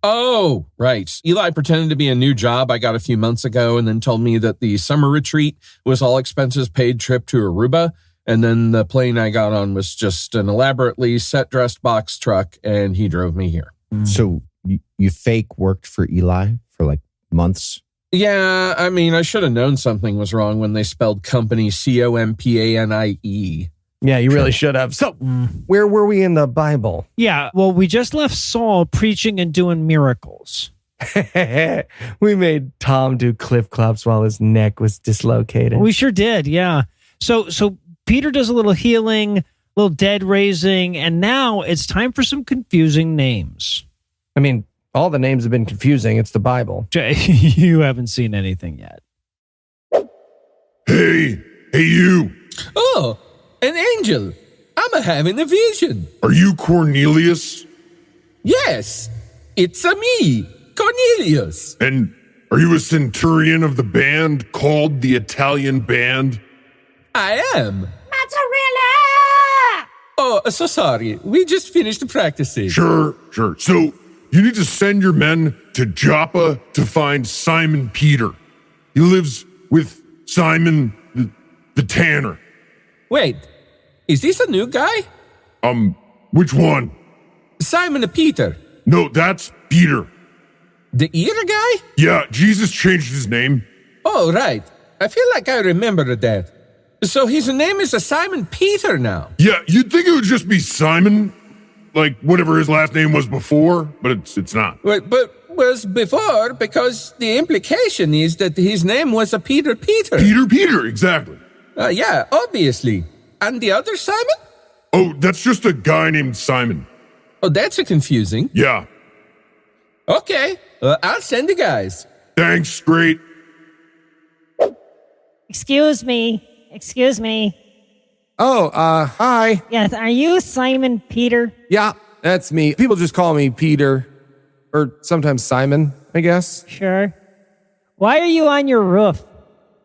Oh, right. Eli pretended to be a new job I got a few months ago and then told me that the summer retreat was all expenses paid trip to Aruba. And then the plane I got on was just an elaborately set-dressed box truck, and he drove me here. So you fake worked for Eli for like months? Yeah, I mean, I should have known something was wrong when they spelled company Companie. Yeah, you really should have. So, where were we in the Bible? Yeah, well, we just left Saul preaching and doing miracles. We made Tom do cliff clops while his neck was dislocated. We sure did, yeah. So Peter does a little healing, a little dead raising, and now it's time for some confusing names. I mean, all the names have been confusing. It's the Bible. You haven't seen anything yet. Hey, you. Oh, an angel. I'm having a vision. Are you Cornelius? Yes, it's a me, Cornelius. And are you a centurion of the band called the Italian Band? I am. Mozzarella! Oh, so sorry. We just finished practicing. Sure. So you need to send your men to Joppa to find Simon Peter. He lives with Simon the tanner. Wait, is this a new guy? Which one? Simon Peter. No, that's Peter. The ear guy? Yeah, Jesus changed his name. Oh, right. I feel like I remember that. So his name is Simon Peter now. Yeah, you'd think it would just be Simon, like whatever his last name was before, but it's not. But was before because the implication is that his name was a Peter. Peter, exactly. Yeah, obviously. And the other Simon? Oh, that's just a guy named Simon. Oh, that's confusing. Yeah. Okay, I'll send the guys. Thanks, great. Excuse me. Oh, hi. Yes, are you Simon Peter? Yeah, that's me. People just call me Peter, or sometimes Simon, I guess. Sure. Why are you on your roof?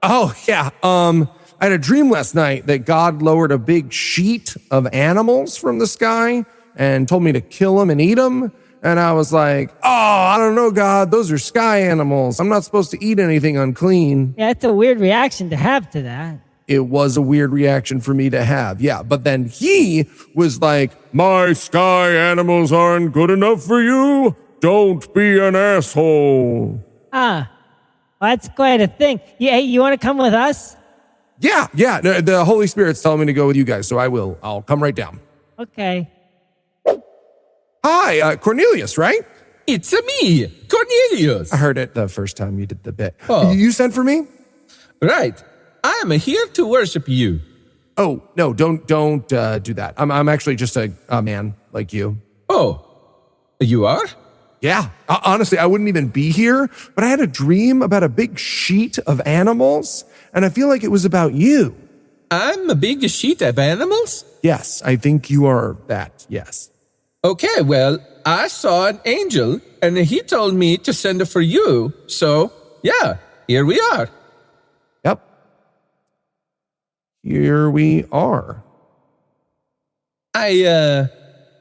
Oh, yeah. I had a dream last night that God lowered a big sheet of animals from the sky and told me to kill them and eat them. And I was like, oh, I don't know, God, those are sky animals. I'm not supposed to eat anything unclean. Yeah, it's a weird reaction to have to that. It was a weird reaction for me to have. Yeah, but then he was like, my sky animals aren't good enough for you. Don't be an asshole. Well, that's quite a thing. Yeah, you want to come with us? Yeah. No, the Holy Spirit's telling me to go with you guys, so I will. I'll come right down. Okay. Hi, Cornelius, right? It's me, Cornelius. I heard it the first time you did the bit. Oh. You sent for me? Right. I am here to worship you. Oh, no, don't do that. I'm actually just a man like you. Oh, you are? Yeah. Honestly, I wouldn't even be here, but I had a dream about a big sheet of animals, and I feel like it was about you. I'm a big sheet of animals? Yes, I think you are that, yes. Okay, well, I saw an angel, and he told me to send it for you. So, yeah, here we are. Yep. Here we are. I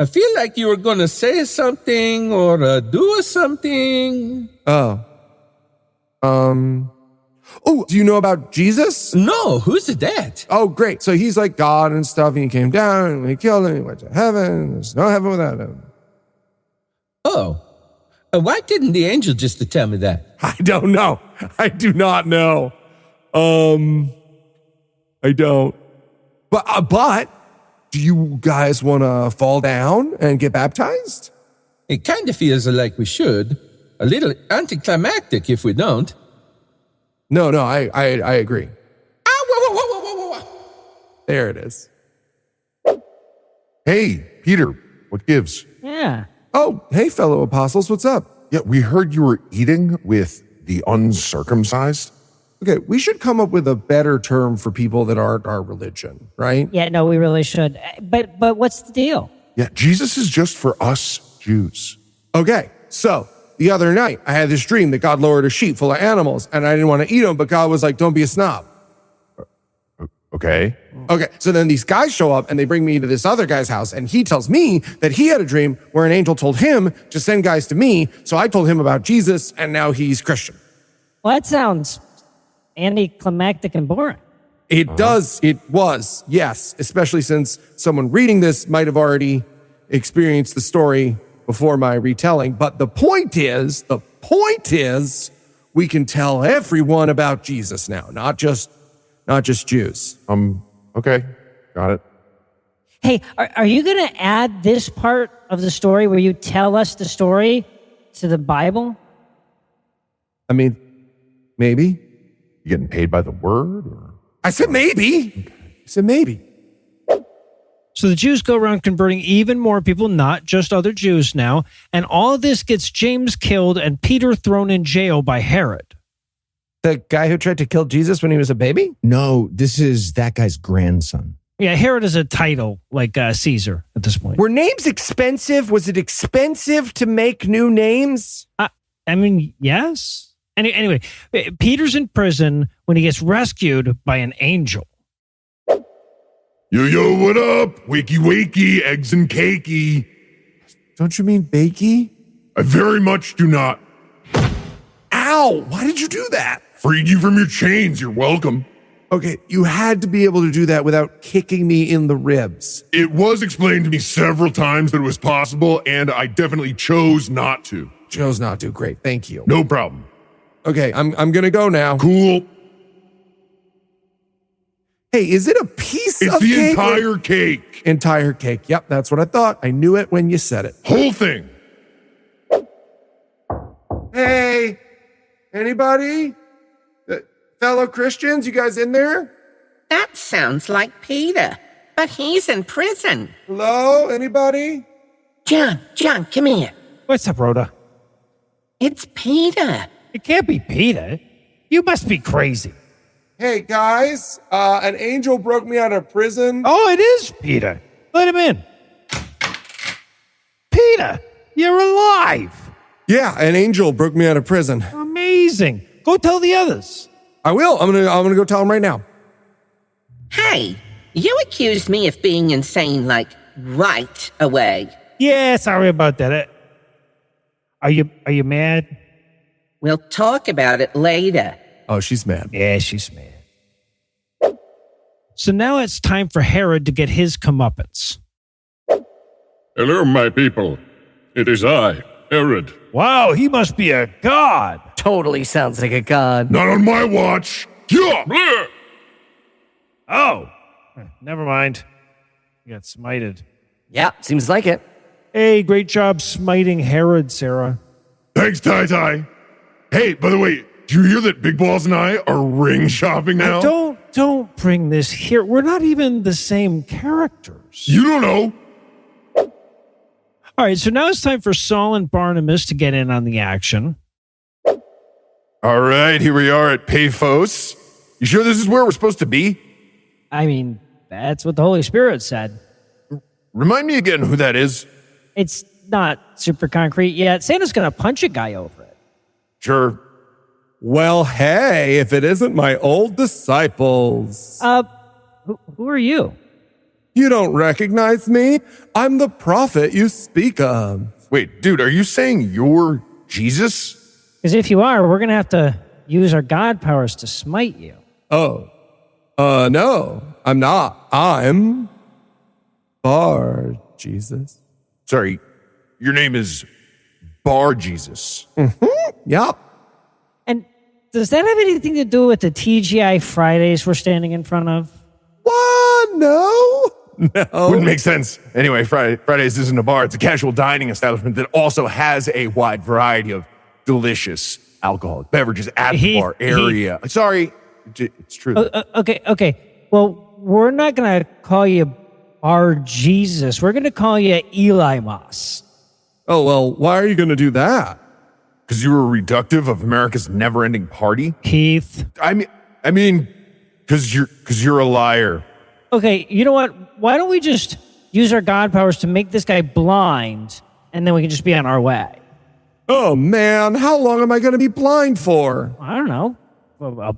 feel like you were going to say something or do something. Oh, do you know about Jesus? No, who's that? Oh, great. So he's like God and stuff, and he came down, and he killed him, he went to heaven. There's no heaven without him. Oh, why didn't the angel just tell me that? I don't know. I do not know. I don't. But do you guys want to fall down and get baptized? It kind of feels like we should. A little anticlimactic if we don't. No, I agree. There it is. Hey, Peter, what gives? Yeah. Oh, hey, fellow apostles, what's up? Yeah, we heard you were eating with the uncircumcised. Okay, we should come up with a better term for people that aren't our religion, right? Yeah, no, we really should. But what's the deal? Yeah, Jesus is just for us Jews. Okay, so the other night I had this dream that God lowered a sheet full of animals and I didn't want to eat them, but God was like, don't be a snob. Okay. Okay, so then these guys show up and they bring me to this other guy's house, and he tells me that he had a dream where an angel told him to send guys to me. So I told him about Jesus, and now he's Christian. Well, that sounds anticlimactic and boring. It does. It was, yes, especially since someone reading this might have already experienced the story before my retelling. But the point is, we can tell everyone about Jesus now, not just Jews. Okay. Got it. Hey, are you going to add this part of the story where you tell us the story to the Bible? I mean, maybe. You getting paid by the word? Or? I said maybe. Okay. I said maybe. So the Jews go around converting even more people, not just other Jews now. And all of this gets James killed and Peter thrown in jail by Herod. The guy who tried to kill Jesus when he was a baby? No, this is that guy's grandson. Yeah, Herod is a title like Caesar at this point. Were names expensive? Was it expensive to make new names? I mean, yes. Anyway, Peter's in prison when he gets rescued by an angel. Yo, what up? Wakey, eggs and cakey. Don't you mean bakey? I very much do not. Ow! Why did you do that? Freed you from your chains, you're welcome. Okay, you had to be able to do that without kicking me in the ribs. It was explained to me several times that it was possible, and I definitely chose not to. Chose not to, great, thank you. No problem. Okay, I'm gonna go now. Cool. Hey, is it a piece of cake? It's the entire cake. Entire cake, yep, that's what I thought. I knew it when you said it. Whole thing. Hey, anybody? Fellow Christians, you guys in there? That sounds like Peter, but he's in prison. Hello, anybody? John, come here. What's up, Rhoda? It's Peter. It can't be Peter. You must be crazy. Hey, guys, an angel broke me out of prison. Oh, it is Peter. Let him in. Peter, you're alive. Yeah, an angel broke me out of prison. Amazing. Go tell the others. I will. I'm gonna go tell them right now. Hey, you accused me of being insane, like, right away. Yeah, sorry about that. Are you mad? We'll talk about it later. Oh, she's mad. Yeah, she's mad. So now it's time for Herod to get his comeuppance. Hello, my people. It is I, Herod. Wow, he must be a god. Totally sounds like a god. Not on my watch. Yeah. Oh, never mind. You got smited. Yeah, seems like it. Hey, great job smiting Herod, Sarah. Thanks, Tai. Hey, by the way, do you hear that Big Balls and I are ring shopping now? Don't bring this here. We're not even the same characters. You don't know. All right, so now it's time for Saul and Barnabas to get in on the action. All right, here we are at Paphos. You sure this is where we're supposed to be? I mean, that's what the Holy Spirit said. Remind me again who that is. It's not super concrete yet. Santa's going to punch a guy over it. Sure. Well, hey, if it isn't my old disciples. Who are you? You don't recognize me? I'm the prophet you speak of. Wait, dude, are you saying you're Jesus? Because if you are, we're going to have to use our God powers to smite you. Oh. No, I'm not. I'm Bar Jesus. Sorry, your name is Bar Jesus. Mm-hmm. Yup. And does that have anything to do with the TGI Fridays we're standing in front of? What? No. Wouldn't make sense. Anyway, Fridays isn't a bar. It's a casual dining establishment that also has a wide variety of delicious alcoholic beverages at the bar area. Sorry, it's true. Okay. Well, we're not going to call you Bar Jesus. We're going to call you Eli Moss. Oh, well, why are you going to do that? Because you were reductive of America's never-ending party? Heath. I mean, because you're a liar. Okay, you know what? Why don't we just use our God powers to make this guy blind, and then we can just be on our way? Oh, man, how long am I going to be blind for? I don't know.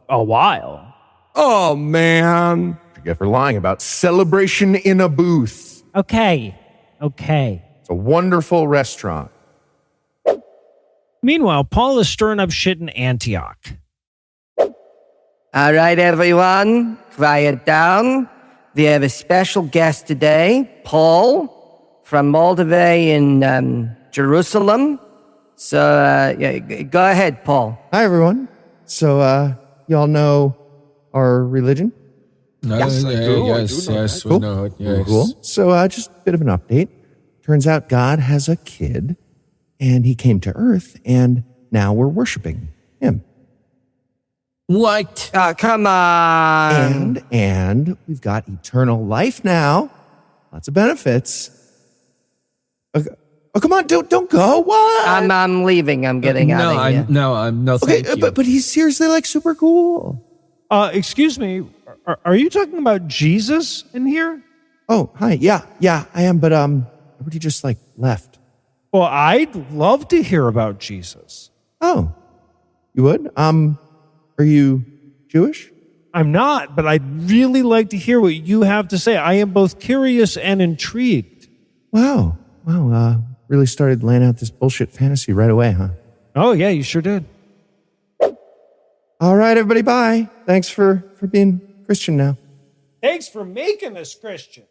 A while. Oh, man. get for lying about Celebration in a Booth. Okay. It's a wonderful restaurant. Meanwhile, Paul is stirring up shit in Antioch. All right, everyone, quiet down. We have a special guest today, Paul, from all the way in Jerusalem. So, go ahead, Paul. Hi, everyone. So, y'all know our religion? Yes, I do. Yes, Cool. we know it. Yes. Cool. So, just a bit of an update. Turns out God has a kid, and he came to Earth, and now we're worshiping him. What? Come on. And we've got eternal life now. Lots of benefits. Oh, come on! Don't go. What? I'm leaving. I'm getting out of here. No, thank you. But he's seriously like super cool. Excuse me, are you talking about Jesus in here? Oh, hi. Yeah, I am. But everybody just like left. Well, I'd love to hear about Jesus. Oh, you would? Are you Jewish? I'm not, but I'd really like to hear what you have to say. I am both curious and intrigued. Wow. Really started laying out this bullshit fantasy right away, huh? Oh, yeah, you sure did. All right, everybody, bye. Thanks for being Christian now. Thanks for making us Christian.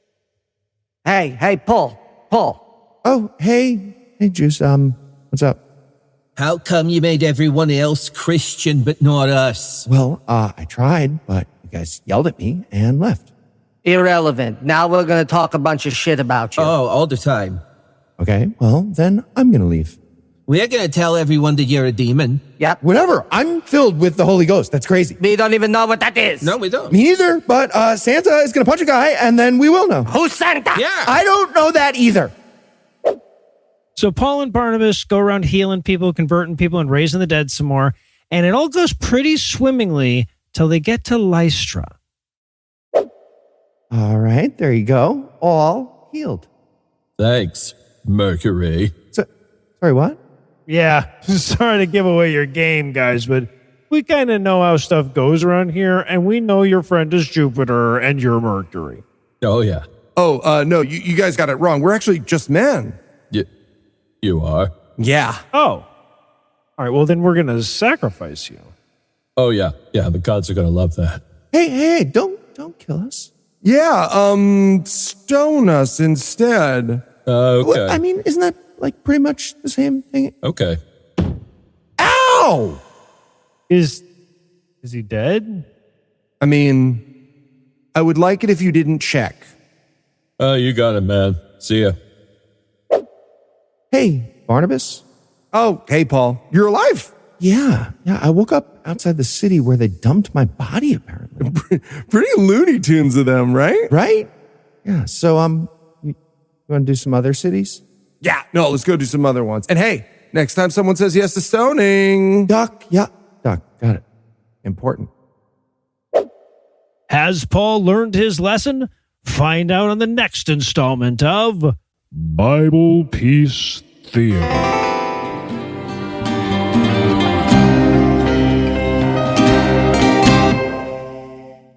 Hey, Paul. Oh, hey, Juice. What's up? How come you made everyone else Christian but not us? Well, I tried, but you guys yelled at me and left. Irrelevant. Now we're going to talk a bunch of shit about you. Oh, all the time. Okay, well, then I'm going to leave. We're going to tell everyone that you're a demon. Yep. Whatever. I'm filled with the Holy Ghost. That's crazy. We don't even know what that is. No, we don't. Me neither, but Santa is going to punch a guy, and then we will know. Who's Santa? Yeah. I don't know that either. So Paul and Barnabas go around healing people, converting people, and raising the dead some more. And it all goes pretty swimmingly till they get to Lystra. All right, there you go. All healed. Thanks, Mercury. Sorry, what? Yeah, sorry to give away your game, guys, but we kind of know how stuff goes around here, and we know your friend is Jupiter and you're Mercury. Oh, yeah. Oh, no, you guys got it wrong. We're actually just men. You are? Yeah. Oh. All right, well, then we're going to sacrifice you. Oh, yeah. Yeah, the gods are going to love that. Hey, don't kill us. Yeah, stone us instead. Okay. Well, I mean, isn't that like pretty much the same thing? Okay. Ow! Is he dead? I mean, I would like it if you didn't check. Oh, you got it, man. See ya. Hey, Barnabas. Oh, hey, Paul. You're alive. Yeah. I woke up outside the city where they dumped my body, apparently. Pretty Looney Tunes of them, right? Right? Yeah. So, you want to do some other cities? Yeah. No, let's go do some other ones. And hey, next time someone says yes to stoning. Doc, got it. Important. Has Paul learned his lesson? Find out on the next installment of Bible Peace Theater.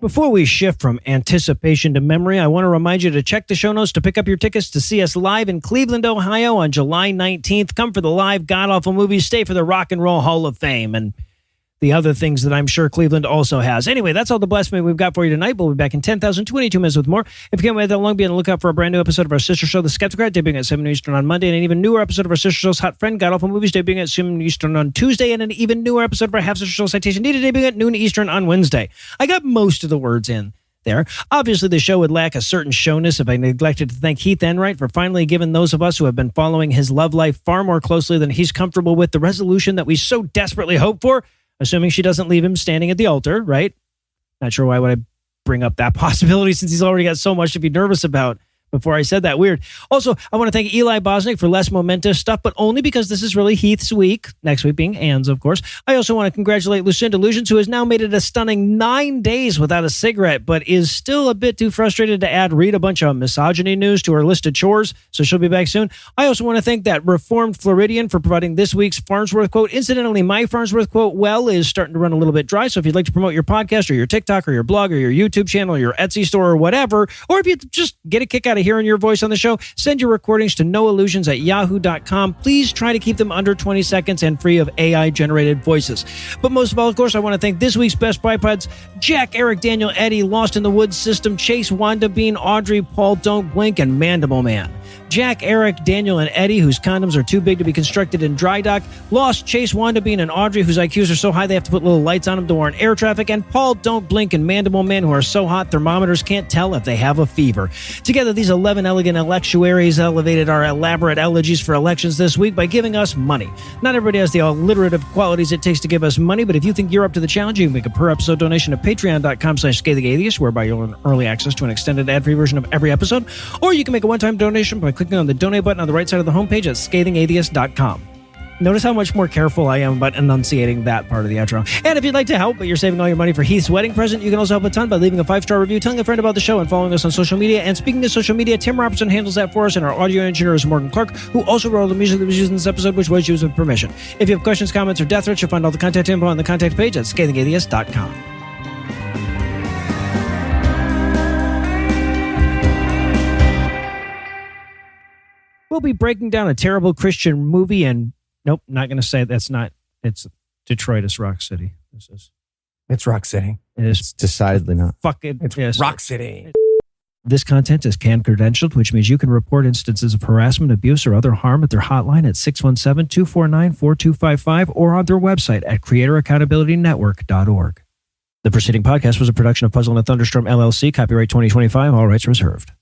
Before we shift from anticipation to memory, I want to remind you to check the show notes to pick up your tickets to see us live in Cleveland, Ohio on July 19th. Come for the live God-Awful Movies, stay for the Rock and Roll Hall of Fame, and the other things that I'm sure Cleveland also has. Anyway, that's all the blasphemy we've got for you tonight. We'll be back in 10,022 minutes with more. If you can't wait that long, be on the lookout for a brand new episode of our sister show, The Skepticrat, debuting at 7 Eastern on Monday, and an even newer episode of our sister show's Hot Friend, God-Awful Movies, debuting at 7 Eastern on Tuesday, and an even newer episode of our half-sister show, Citation Needed, debuting at noon Eastern on Wednesday. I got most of the words in there. Obviously, the show would lack a certain showness if I neglected to thank Heath Enright for finally giving those of us who have been following his love life far more closely than he's comfortable with the resolution that we so desperately hope for, assuming she doesn't leave him standing at the altar, right? Not sure why would I bring up that possibility since he's already got so much to be nervous about. before I said that. Weird. Also, I want to thank Eli Bosnick for less momentous stuff, but only because this is really Heath's week. Next week being Anne's, of course. I also want to congratulate Lucinda Lugeons, who has now made it a stunning 9 days without a cigarette, but is still a bit too frustrated to read a bunch of misogyny news to her list of chores, so she'll be back soon. I also want to thank that Reformed Floridian for providing this week's Farnsworth quote. Incidentally, my Farnsworth quote well is starting to run a little bit dry, so if you'd like to promote your podcast or your TikTok or your blog or your YouTube channel or your Etsy store or whatever, or if you just get a kick out of hearing your voice on the show, send your recordings to noillusions@yahoo.com. Please try to keep them under 20 seconds and free of AI-generated voices. But most of all, of course, I want to thank this week's Best Bipods: Jack, Eric, Daniel, Eddie, Lost in the Woods System, Chase, Wanda Bean, Audrey, Paul, Don't Blink, and Mandible Man. Jack, Eric, Daniel, and Eddie, whose condoms are too big to be constructed in dry dock. Lost, Chase, Wanda Bean, and Audrey, whose IQs are so high they have to put little lights on them to warn air traffic. And Paul, Don't Blink, and Mandible Man, who are so hot thermometers can't tell if they have a fever. Together, these 11 elegant electuaries elevated our elaborate elegies for elections this week by giving us money. Not everybody has the alliterative qualities it takes to give us money, but if you think you're up to the challenge, you can make a per-episode donation at patreon.com/Scathing Atheist, whereby you'll earn early access to an extended ad-free version of every episode. Or you can make a one-time donation by clicking on the donate button on the right side of the homepage at ScathingAtheist.com. Notice how much more careful I am about enunciating that part of the outro. And if you'd like to help, but you're saving all your money for Heath's wedding present, you can also help a ton by leaving a 5-star review, telling a friend about the show, and following us on social media. And speaking of social media, Tim Robertson handles that for us, and our audio engineer is Morgan Clark, who also wrote all the music that was used in this episode, which was used with permission. If you have questions, comments, or death threats, you'll find all the contact info on the contact page at ScathingAtheist.com. We'll be breaking down a terrible Christian movie and nope, not going to say that's not. It's Detroit is Rock City. It's Rock City. It is It's decidedly not. fucking. It's Rock City. This content is CAN credentialed, which means you can report instances of harassment, abuse, or other harm at their hotline at 617-249-4255 or on their website at creatoraccountabilitynetwork.org. The preceding podcast was a production of Puzzle and a Thunderstorm LLC, copyright 2025, all rights reserved.